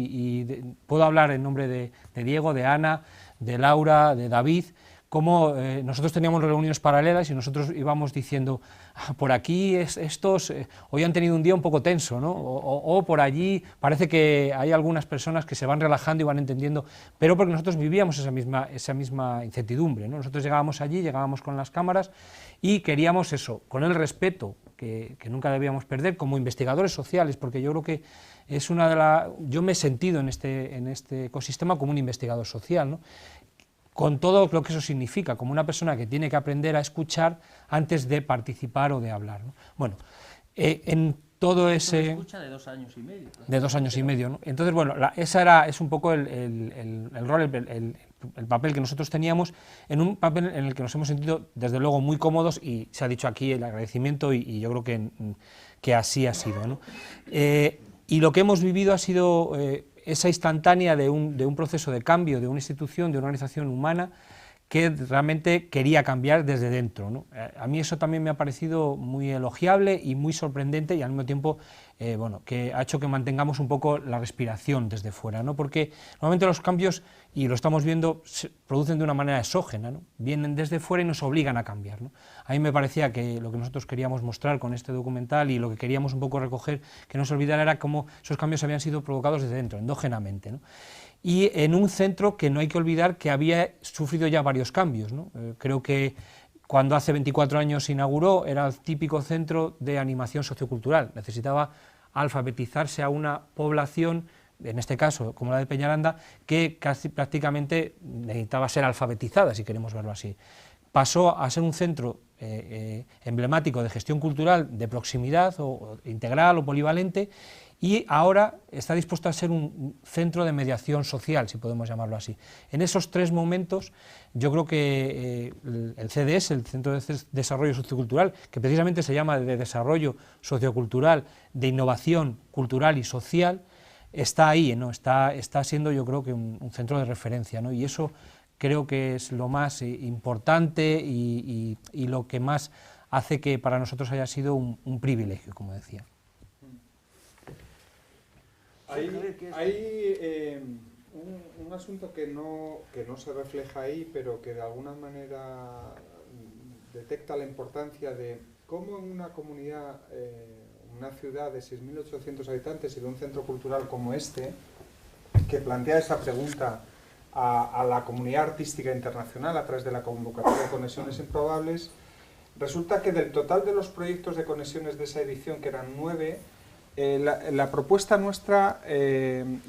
Puedo hablar en nombre de Diego, de Ana, de Laura, de David, cómo nosotros teníamos reuniones paralelas y nosotros íbamos diciendo, por aquí estos hoy han tenido un día un poco tenso, ¿no? O por allí parece que hay algunas personas que se van relajando y van entendiendo, pero porque nosotros vivíamos esa misma incertidumbre, ¿no? Nosotros llegábamos allí, llegábamos con las cámaras y queríamos eso, con el respeto que nunca debíamos perder como investigadores sociales, porque yo creo que es yo me he sentido en este ecosistema como un investigador social, ¿no? Con todo lo que eso significa, como una persona que tiene que aprender a escuchar antes de participar o de hablar, ¿no? Bueno, en todo ese... Una escucha de 2 años y medio. De 2 años y medio, ¿no? Entonces, bueno, es un poco el rol, el papel que nosotros teníamos, en un papel en el que nos hemos sentido, desde luego, muy cómodos, y se ha dicho aquí el agradecimiento, y yo creo que así ha sido, ¿no? Y lo que hemos vivido ha sido esa instantánea de un proceso de cambio de una institución, de una organización humana, que realmente quería cambiar desde dentro, ¿no? A mí eso también me ha parecido muy elogiable y muy sorprendente, y al mismo tiempo bueno, que ha hecho que mantengamos un poco la respiración desde fuera, ¿no? Porque normalmente los cambios, y lo estamos viendo, se producen de una manera exógena, ¿no? Vienen desde fuera y nos obligan a cambiar, ¿no? A mí me parecía que lo que nosotros queríamos mostrar con este documental y lo que queríamos un poco recoger, que no se olvidara, era cómo esos cambios habían sido provocados desde dentro, endógenamente, ¿no? Y en un centro que no hay que olvidar que había sufrido ya varios cambios, ¿no? Creo que cuando hace 24 años se inauguró era el típico centro de animación sociocultural, necesitaba alfabetizarse a una población, en este caso como la de Peñaranda, que casi prácticamente necesitaba ser alfabetizada, si queremos verlo así. Pasó a ser un centro emblemático de gestión cultural de proximidad, o integral o polivalente, y ahora está dispuesto a ser un centro de mediación social, si podemos llamarlo así. En esos 3 momentos, yo creo que el CDS, el Centro de Desarrollo Sociocultural, que precisamente se llama de Desarrollo Sociocultural, de Innovación Cultural y Social, está ahí, ¿no? Está siendo, yo creo que un centro de referencia, ¿no? Y eso creo que es lo más importante y lo que más hace que para nosotros haya sido un privilegio, como decía. Hay un asunto que no se refleja ahí, pero que de alguna manera detecta la importancia de cómo en una comunidad, una ciudad de 6.800 habitantes y de un centro cultural como este, que plantea esa pregunta a la comunidad artística internacional a través de la convocatoria de Conexiones Improbables, resulta que del total de los proyectos de conexiones de esa edición, que eran 9, la propuesta nuestra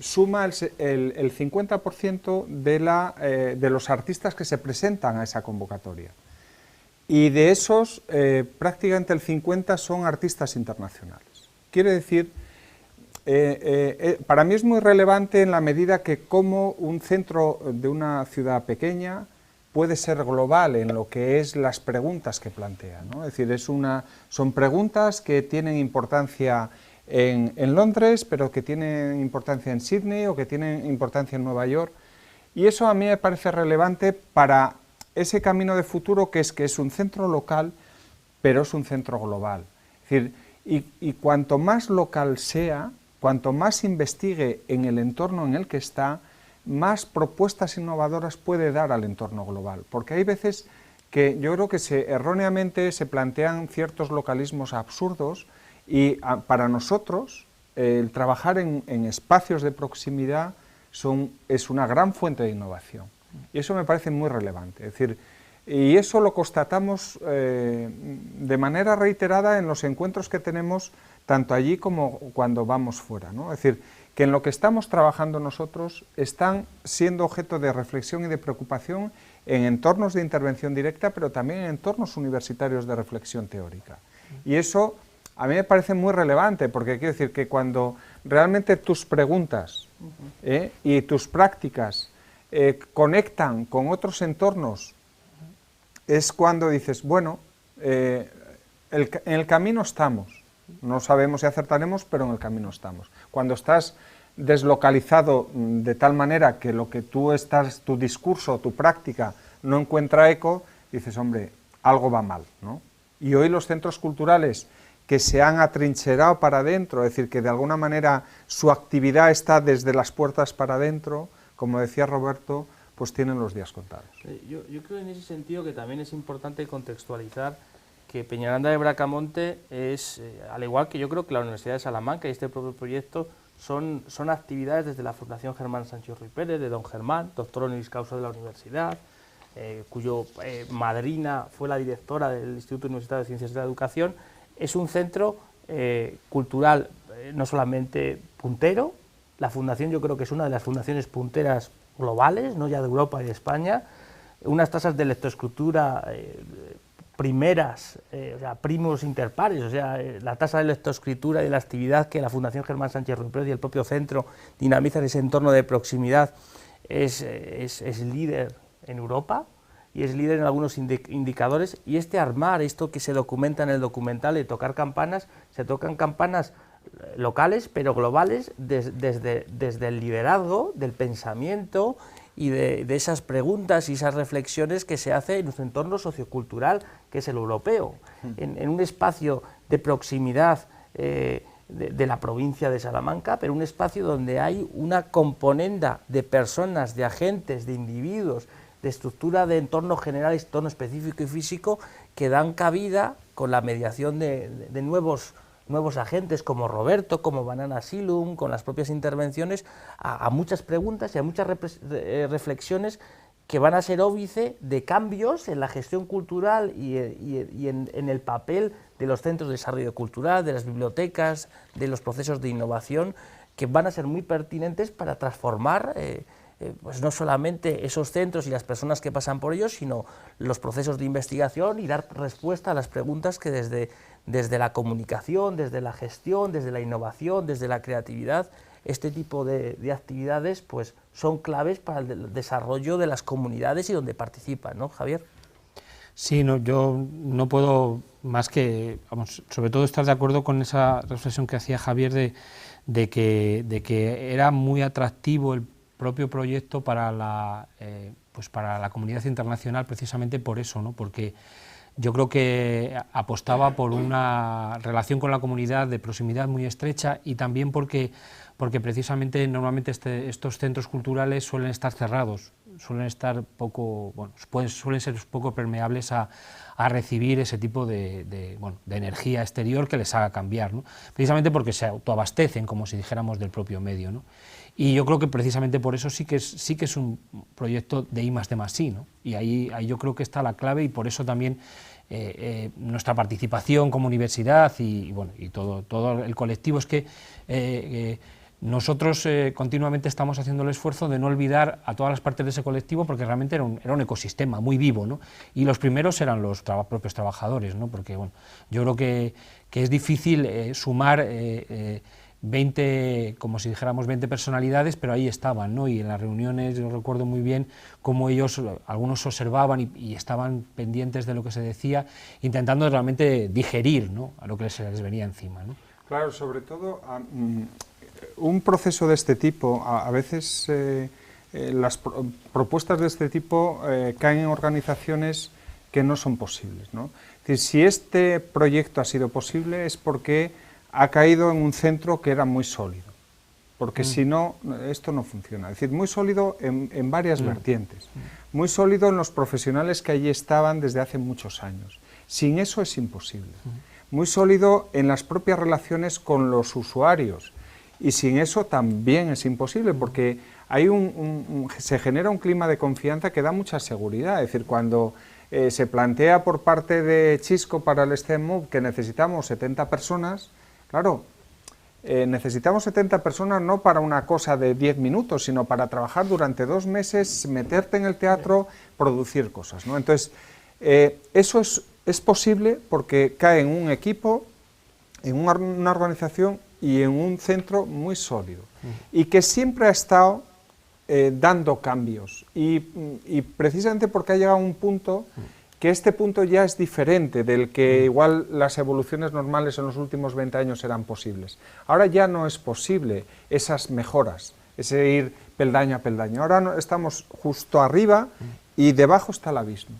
suma el 50% de los artistas que se presentan a esa convocatoria, y de esos prácticamente el 50% son artistas internacionales. Quiere decir, para mí es muy relevante en la medida que como un centro de una ciudad pequeña puede ser global en lo que es las preguntas que plantea, ¿no? Es decir, son preguntas que tienen importancia en Londres, pero que tienen importancia en Sydney o que tienen importancia en Nueva York, y eso a mí me parece relevante para ese camino de futuro, que es un centro local, pero es un centro global. Es decir, y cuanto más local sea, cuanto más investigue en el entorno en el que está, más propuestas innovadoras puede dar al entorno global, porque hay veces que yo creo que erróneamente se plantean ciertos localismos absurdos y para nosotros el trabajar en espacios de proximidad es una gran fuente de innovación y eso me parece muy relevante, es decir, y eso lo constatamos de manera reiterada en los encuentros que tenemos tanto allí como cuando vamos fuera, ¿no? Es decir, que en lo que estamos trabajando nosotros están siendo objeto de reflexión y de preocupación en entornos de intervención directa, pero también en entornos universitarios de reflexión teórica. Y eso a mí me parece muy relevante, porque quiero decir que cuando realmente tus preguntas y tus prácticas conectan con otros entornos, es cuando dices, bueno, en el camino estamos, no sabemos si acertaremos, pero en el camino estamos. Cuando estás deslocalizado de tal manera que lo que tu discurso, tu práctica no encuentra eco, dices, hombre, algo va mal, ¿no? Y hoy los centros culturales que se han atrincherado para adentro, es decir, que de alguna manera su actividad está desde las puertas para adentro, como decía Roberto, pues tienen los días contados. Yo creo en ese sentido que también es importante contextualizar que Peñaranda de Bracamonte es, al igual que yo creo que la Universidad de Salamanca y este propio proyecto, son actividades desde la Fundación Germán Sánchez Ruiz Pérez, de don Germán, doctor honoris causa de la universidad, cuyo madrina fue la directora del Instituto Universitario de Ciencias de la Educación. Es un centro cultural no solamente puntero, la fundación yo creo que es una de las fundaciones punteras globales, no ya de Europa y de España, unas tasas de lectoescritura primeras, o sea, primus inter pares, o sea, la tasa de lectoescritura y de la actividad que la Fundación Germán Sánchez Ruiz Pérez y el propio centro dinamizan ese entorno de proximidad es líder en Europa y es líder en algunos indicadores, y esto que se documenta en el documental de tocar campanas, se tocan campanas locales pero globales desde el liderazgo, del pensamiento y de esas preguntas y esas reflexiones que se hace en nuestro entorno sociocultural, que es el europeo, en un espacio de proximidad de la provincia de Salamanca, pero un espacio donde hay una componenda de personas, de agentes, de individuos, de estructura de entorno general, entorno específico y físico, que dan cabida con la mediación de nuevos agentes como Roberto, como Banana Asylum, con las propias intervenciones, a muchas preguntas y a muchas reflexiones que van a ser óbice de cambios en la gestión cultural y en el papel de los centros de desarrollo cultural, de las bibliotecas, de los procesos de innovación, que van a ser muy pertinentes para transformar pues no solamente esos centros y las personas que pasan por ellos, sino los procesos de investigación y dar respuesta a las preguntas que desde la comunicación, desde la gestión, desde la innovación, desde la creatividad, este tipo de actividades pues son claves para el desarrollo de las comunidades y donde participan, ¿no, Javier? Sí, no, yo no puedo más que, vamos, sobre todo estar de acuerdo con esa reflexión que hacía Javier de que era muy atractivo el propio proyecto para la comunidad internacional, precisamente por eso, ¿no? Porque yo creo que apostaba por una relación con la comunidad de proximidad muy estrecha, y también porque precisamente normalmente estos centros culturales suelen estar cerrados, suelen ser poco permeables a recibir ese tipo de energía exterior que les haga cambiar, ¿no? Precisamente porque se autoabastecen, como si dijéramos, del propio medio, ¿no? Y yo creo que precisamente por eso sí que es un proyecto de I+D+I, ¿no? Y ahí yo creo que está la clave, y por eso también nuestra participación como universidad y todo el colectivo es que nosotros continuamente estamos haciendo el esfuerzo de no olvidar a todas las partes de ese colectivo, porque realmente era un ecosistema muy vivo, ¿no? Y los primeros eran los propios trabajadores, ¿no? Porque yo creo que es difícil sumar 20, como si dijéramos 20 personalidades, pero ahí estaban, ¿no? Y en las reuniones yo recuerdo muy bien cómo algunos observaban y estaban pendientes de lo que se decía, intentando realmente digerir, ¿no?, a lo que se les venía encima, ¿no? Claro, sobre todo un proceso de este tipo, a veces las propuestas de este tipo caen en organizaciones que no son posibles, ¿no? Es decir, si este proyecto ha sido posible es porque ha caído en un centro que era muy sólido. porque si no, esto no funciona. Es decir, muy sólido en varias vertientes, muy sólido en los profesionales que allí estaban desde hace muchos años. Sin eso es imposible. Muy sólido en las propias relaciones con los usuarios, y sin eso también es imposible, porque hay se genera un clima de confianza que da mucha seguridad. Es decir, cuando se plantea por parte de Chisco para el STEM Move que necesitamos 70 personas, claro, necesitamos 70 personas no para una cosa de 10 minutos, sino para trabajar durante 2 meses, meterte en el teatro, producir cosas, ¿no? Entonces, eso es posible porque cae en un equipo, en una organización y en un centro muy sólido, y que siempre ha estado dando cambios, y precisamente porque ha llegado a un punto que este punto ya es diferente del que igual las evoluciones normales en los últimos 20 años eran posibles. Ahora ya no es posible esas mejoras, ese ir peldaño a peldaño. Ahora estamos justo arriba y debajo está el abismo.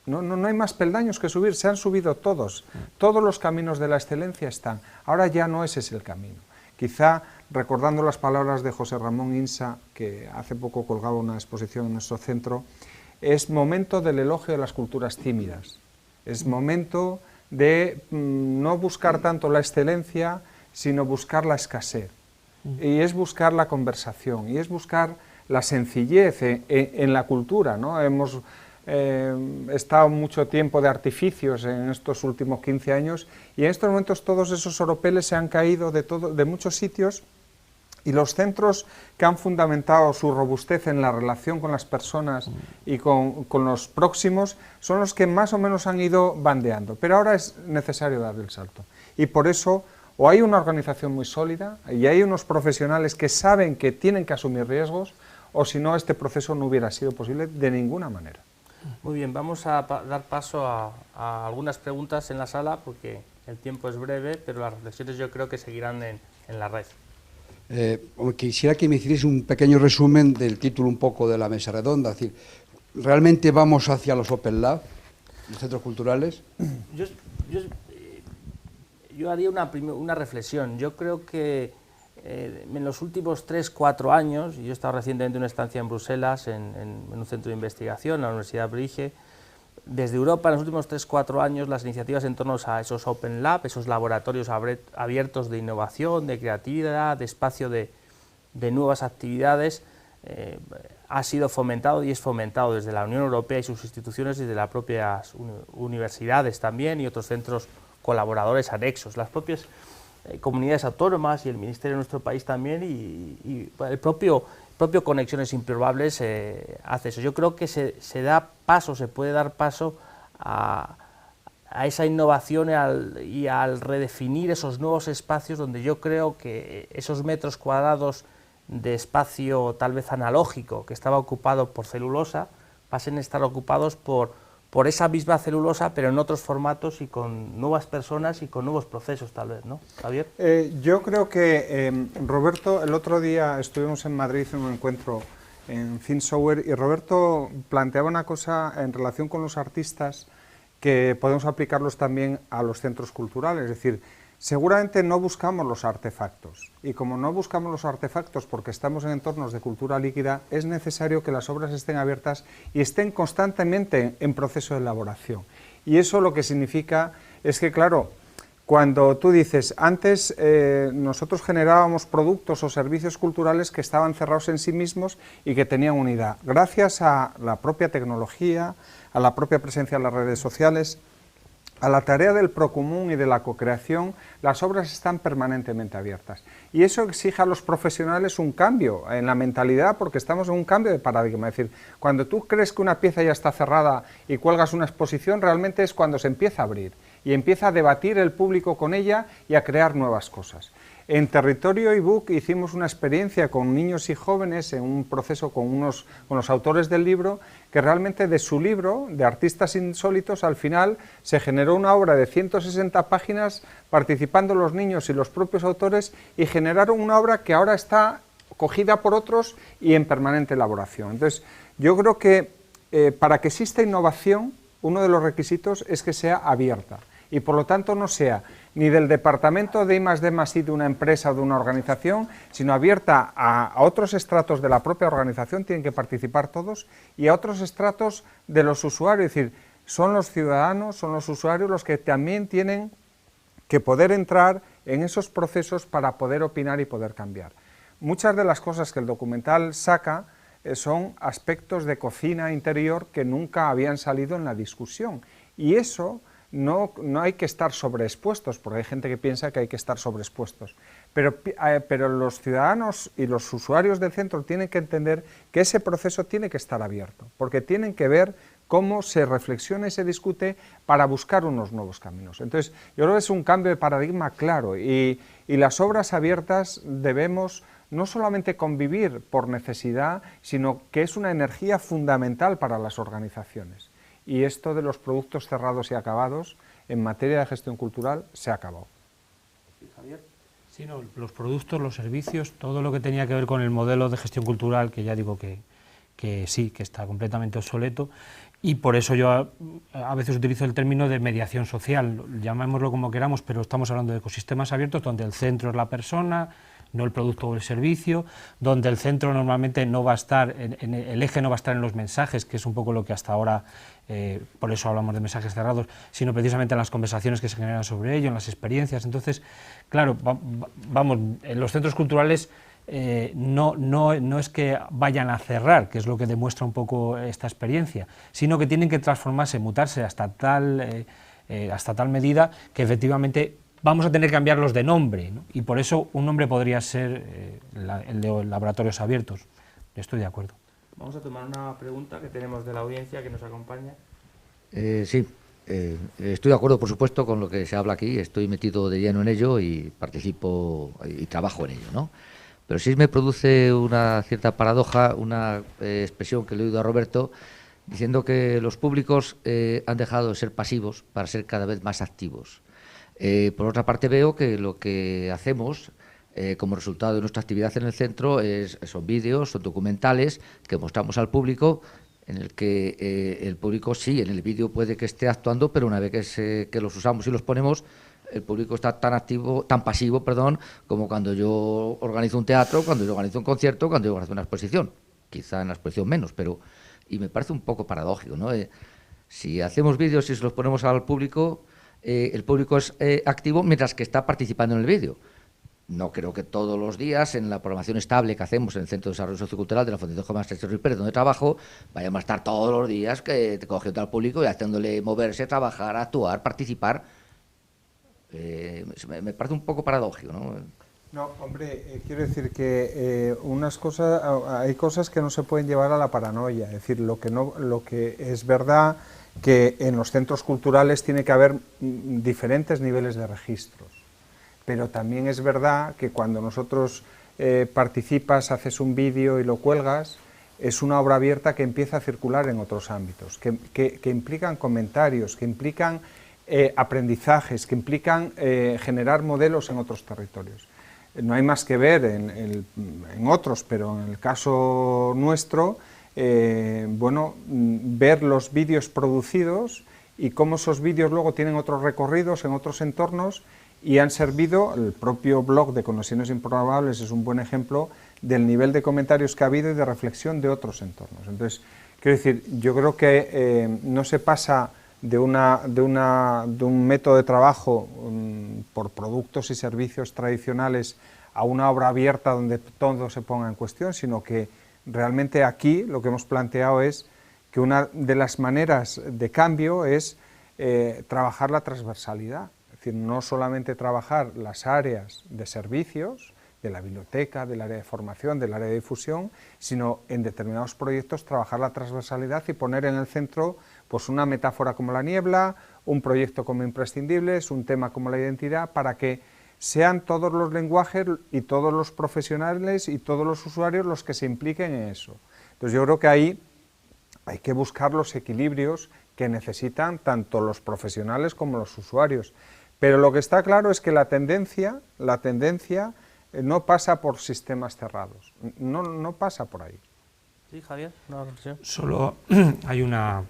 No hay más peldaños que subir, se han subido todos los caminos de la excelencia están. Ahora ya no ese es el camino. Quizá, recordando las palabras de José Ramón Insa, que hace poco colgaba una exposición en nuestro centro, es momento del elogio de las culturas tímidas, es momento de no buscar tanto la excelencia, sino buscar la escasez, y es buscar la conversación, y es buscar la sencillez en la cultura, ¿no? Hemos estado mucho tiempo de artificios en estos últimos 15 años, y en estos momentos todos esos oropeles se han caído de muchos sitios, y los centros que han fundamentado su robustez en la relación con las personas y con los próximos son los que más o menos han ido bandeando, pero ahora es necesario dar el salto, y por eso o hay una organización muy sólida y hay unos profesionales que saben que tienen que asumir riesgos, o si no, este proceso no hubiera sido posible de ninguna manera. Muy bien, vamos a dar paso a algunas preguntas en la sala, porque el tiempo es breve, pero las reflexiones yo creo que seguirán en la red. Quisiera que me hicierais un pequeño resumen del título un poco de la mesa redonda, es decir, ¿realmente vamos hacia los Open Lab, los centros culturales? Yo haría una reflexión. Yo creo que en los últimos 3-4 años, y yo he estado recientemente en una estancia en Bruselas, en un centro de investigación, en la Universidad Brige, desde Europa en los últimos 3-4 años las iniciativas en torno a esos Open Lab, esos laboratorios abiertos de innovación, de creatividad, de espacio de nuevas actividades, ha sido fomentado y es fomentado desde la Unión Europea y sus instituciones, y de las propias universidades también y otros centros colaboradores anexos, las propias comunidades autónomas y el Ministerio de nuestro país también, y el propio Conexiones Improbables hace eso. Yo creo que se puede dar paso a esa innovación y al redefinir esos nuevos espacios, donde yo creo que esos metros cuadrados de espacio tal vez analógico que estaba ocupado por celulosa pasen a estar ocupados por esa misma celulosa, pero en otros formatos y con nuevas personas y con nuevos procesos, tal vez, ¿no, Javier? Yo creo que, Roberto, el otro día estuvimos en Madrid en un encuentro en ThinkSoftware, y Roberto planteaba una cosa en relación con los artistas que podemos aplicarlos también a los centros culturales, es decir, seguramente no buscamos los artefactos, y como no buscamos los artefactos porque estamos en entornos de cultura líquida, es necesario que las obras estén abiertas y estén constantemente en proceso de elaboración. Y eso lo que significa es que, claro, cuando tú dices, antes nosotros generábamos productos o servicios culturales que estaban cerrados en sí mismos y que tenían unidad. Gracias a la propia tecnología, a la propia presencia de las redes sociales, a la tarea del procomún y de la cocreación, las obras están permanentemente abiertas. Y eso exige a los profesionales un cambio en la mentalidad, porque estamos en un cambio de paradigma. Es decir, cuando tú crees que una pieza ya está cerrada y cuelgas una exposición, realmente es cuando se empieza a abrir y empieza a debatir el público con ella y a crear nuevas cosas. En Territorio ebook hicimos una experiencia con niños y jóvenes en un proceso con los autores del libro, que realmente de su libro, de Artistas Insólitos, al final se generó una obra de 160 páginas participando los niños y los propios autores, y generaron una obra que ahora está cogida por otros y en permanente elaboración. Entonces, yo creo que para que exista innovación, uno de los requisitos es que sea abierta y por lo tanto no sea ni del departamento de I+D+I de una empresa o de una organización, sino abierta a otros estratos de la propia organización, tienen que participar todos, y a otros estratos de los usuarios, es decir, son los ciudadanos, son los usuarios los que también tienen que poder entrar en esos procesos para poder opinar y poder cambiar. Muchas de las cosas que el documental saca son aspectos de cocina interior que nunca habían salido en la discusión, y eso no hay que estar sobreexpuestos, porque hay gente que piensa que hay que estar sobreexpuestos, pero los ciudadanos y los usuarios del centro tienen que entender que ese proceso tiene que estar abierto, porque tienen que ver cómo se reflexiona y se discute para buscar unos nuevos caminos. Entonces, yo creo que es un cambio de paradigma claro, y las obras abiertas debemos no solamente convivir por necesidad, sino que es una energía fundamental para las organizaciones. Y esto de los productos cerrados y acabados, en materia de gestión cultural, se ha acabado. Javier. Sí, no, los productos, los servicios, todo lo que tenía que ver con el modelo de gestión cultural, que ya digo que sí, que está completamente obsoleto, y por eso yo a veces utilizo el término de mediación social, llamémoslo como queramos, pero estamos hablando de ecosistemas abiertos donde el centro es la persona, no el producto o el servicio, donde el centro normalmente no va a estar, el eje no va a estar en los mensajes, que es un poco lo que hasta ahora, por eso hablamos de mensajes cerrados, sino precisamente en las conversaciones que se generan sobre ello, en las experiencias. Entonces, claro, vamos, en los centros culturales no es que vayan a cerrar, que es lo que demuestra un poco esta experiencia, sino que tienen que transformarse, mutarse hasta tal medida que efectivamente vamos a tener que cambiarlos de nombre, ¿no? Y por eso un nombre podría ser el de laboratorios abiertos. Estoy de acuerdo. Vamos a tomar una pregunta que tenemos de la audiencia que nos acompaña. Sí, estoy de acuerdo, por supuesto, con lo que se habla aquí, estoy metido de lleno en ello y participo y trabajo en ello, ¿no? Pero sí me produce una cierta paradoja, una expresión que le he oído a Roberto, diciendo que los públicos han dejado de ser pasivos para ser cada vez más activos. Por otra parte, veo que lo que hacemos como resultado de nuestra actividad en el centro son vídeos, son documentales que mostramos al público, en el que el público sí, en el vídeo puede que esté actuando, pero una vez que los usamos y los ponemos, el público está tan pasivo, como cuando yo organizo un teatro, cuando yo organizo un concierto, cuando yo organizo una exposición. Quizá en la exposición menos, y me parece un poco paradójico, ¿no? Si hacemos vídeos y se los ponemos al público, el público es activo mientras que está participando en el vídeo. No creo que todos los días en la programación estable que hacemos en el Centro de Desarrollo Sociocultural de la Fundación Juan Manuel Ruiz Pérez, donde trabajo, vayamos a estar todos los días cogiendo al público y haciéndole moverse, trabajar, actuar, participar. Me parece un poco paradójico, ¿no? No, hombre, quiero decir que hay cosas que no se pueden llevar a la paranoia. Es decir, lo que es verdad que en los centros culturales tiene que haber diferentes niveles de registros, pero también es verdad que cuando nosotros participas, haces un vídeo y lo cuelgas, es una obra abierta que empieza a circular en otros ámbitos, que implican comentarios, que implican aprendizajes, que implican generar modelos en otros territorios. No hay más que ver en otros, pero en el caso nuestro, ver los vídeos producidos y cómo esos vídeos luego tienen otros recorridos en otros entornos y han servido, el propio blog de Conexiones Improbables es un buen ejemplo del nivel de comentarios que ha habido y de reflexión de otros entornos. Entonces, quiero decir, yo creo que no se pasa de un método de trabajo por productos y servicios tradicionales a una obra abierta donde todo se ponga en cuestión, sino que realmente aquí lo que hemos planteado es que una de las maneras de cambio es trabajar la transversalidad, es decir, no solamente trabajar las áreas de servicios, de la biblioteca, del área de formación, del área de difusión, sino en determinados proyectos trabajar la transversalidad y poner en el centro pues una metáfora como la niebla, un proyecto como imprescindibles, un tema como la identidad, para que sean todos los lenguajes y todos los profesionales y todos los usuarios los que se impliquen en eso. Entonces yo creo que ahí hay que buscar los equilibrios que necesitan tanto los profesionales como los usuarios. Pero lo que está claro es que la tendencia no pasa por sistemas cerrados, no pasa por ahí. Sí, Javier, una reflexión. Solo hay una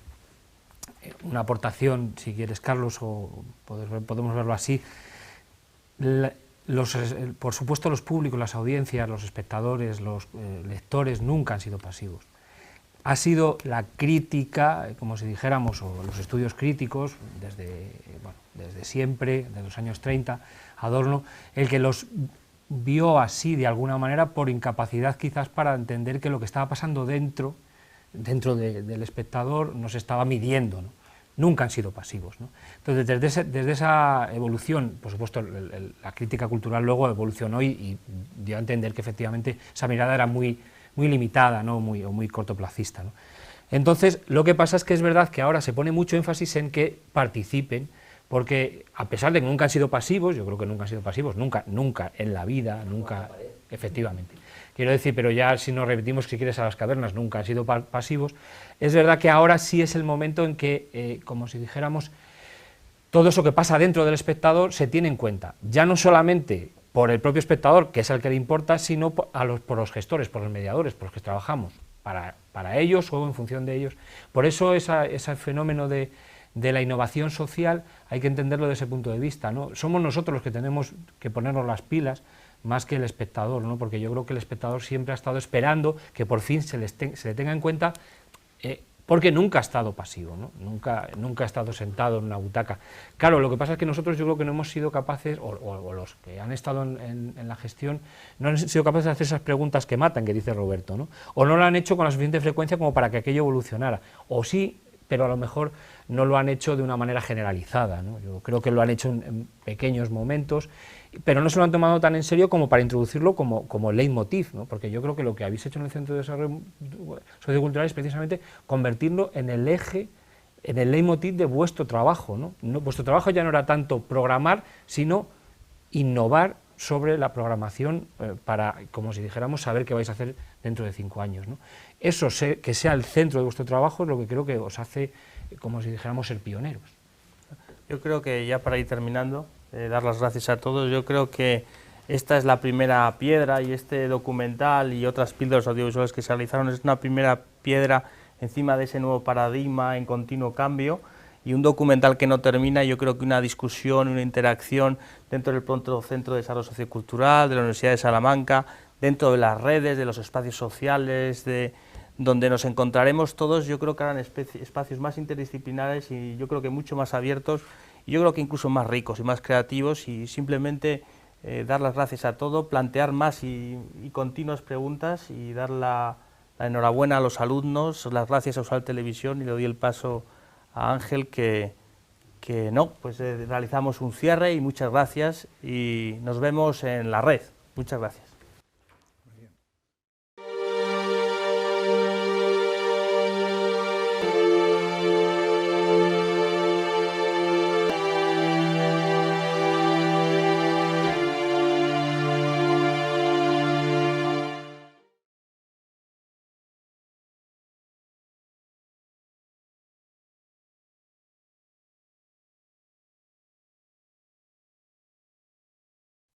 una aportación, si quieres, Carlos, o podemos verlo así. Por supuesto, los públicos, las audiencias, los espectadores, los lectores nunca han sido pasivos. Ha sido la crítica, como si dijéramos, o los estudios críticos, desde siempre, desde los años 30, Adorno, el que los vio así de alguna manera por incapacidad quizás para entender que lo que estaba pasando dentro del espectador nos estaba midiendo, ¿no? Nunca han sido pasivos, ¿no? Entonces, desde esa evolución, por supuesto, la crítica cultural luego evolucionó y dio a entender que efectivamente esa mirada era muy limitada, ¿no? muy cortoplacista, ¿no? Entonces, lo que pasa es que es verdad que ahora se pone mucho énfasis en que participen, porque a pesar de que nunca han sido pasivos, yo creo que nunca han sido pasivos, nunca en la vida, nunca, efectivamente. Quiero decir, pero ya si nos repetimos, si quieres, a las cavernas, nunca han sido pasivos. Es verdad que ahora sí es el momento en que, como si dijéramos, todo eso que pasa dentro del espectador se tiene en cuenta, ya no solamente por el propio espectador, que es el que le importa, sino por los gestores, por los mediadores, por los que trabajamos, para ellos o en función de ellos. Por eso ese fenómeno de la innovación social hay que entenderlo desde ese punto de vista, ¿no? Somos nosotros los que tenemos que ponernos las pilas más que el espectador, ¿no? Porque yo creo que el espectador siempre ha estado esperando que por fin se le tenga en cuenta, porque nunca ha estado pasivo, ¿no? Nunca ha estado sentado en una butaca. Claro, lo que pasa es que nosotros yo creo que no hemos sido capaces, o los que han estado en la gestión, no han sido capaces de hacer esas preguntas que matan, que dice Roberto, ¿no? O no lo han hecho con la suficiente frecuencia como para que aquello evolucionara, o sí, pero a lo mejor no lo han hecho de una manera generalizada, ¿no? Yo creo que lo han hecho en pequeños momentos, pero no se lo han tomado tan en serio como para introducirlo como leitmotiv, ¿no? Porque yo creo que lo que habéis hecho en el Centro de Desarrollo Sociocultural es precisamente convertirlo en el eje, en el leitmotiv de vuestro trabajo, ¿no? Vuestro trabajo ya no era tanto programar, sino innovar sobre la programación para, como si dijéramos, saber qué vais a hacer dentro de 5 años, ¿no? Eso, que sea el centro de vuestro trabajo, es lo que creo que os hace, como si dijéramos, ser pioneros. Yo creo que ya para ir terminando, dar las gracias a todos. Yo creo que esta es la primera piedra y este documental y otras píldoras audiovisuales que se realizaron es una primera piedra encima de ese nuevo paradigma en continuo cambio, y un documental que no termina. Yo creo que una discusión, una interacción dentro del propio Centro de Desarrollo Sociocultural de la Universidad de Salamanca, dentro de las redes, de los espacios sociales, donde nos encontraremos todos, yo creo que harán espacios más interdisciplinares y yo creo que mucho más abiertos, y yo creo que incluso más ricos y más creativos, y simplemente dar las gracias a todo, plantear más y continuas preguntas, y dar la enhorabuena a los alumnos, las gracias a Ausalt Televisión, y le doy el paso a Ángel realizamos un cierre, y muchas gracias, y nos vemos en la red. Muchas gracias.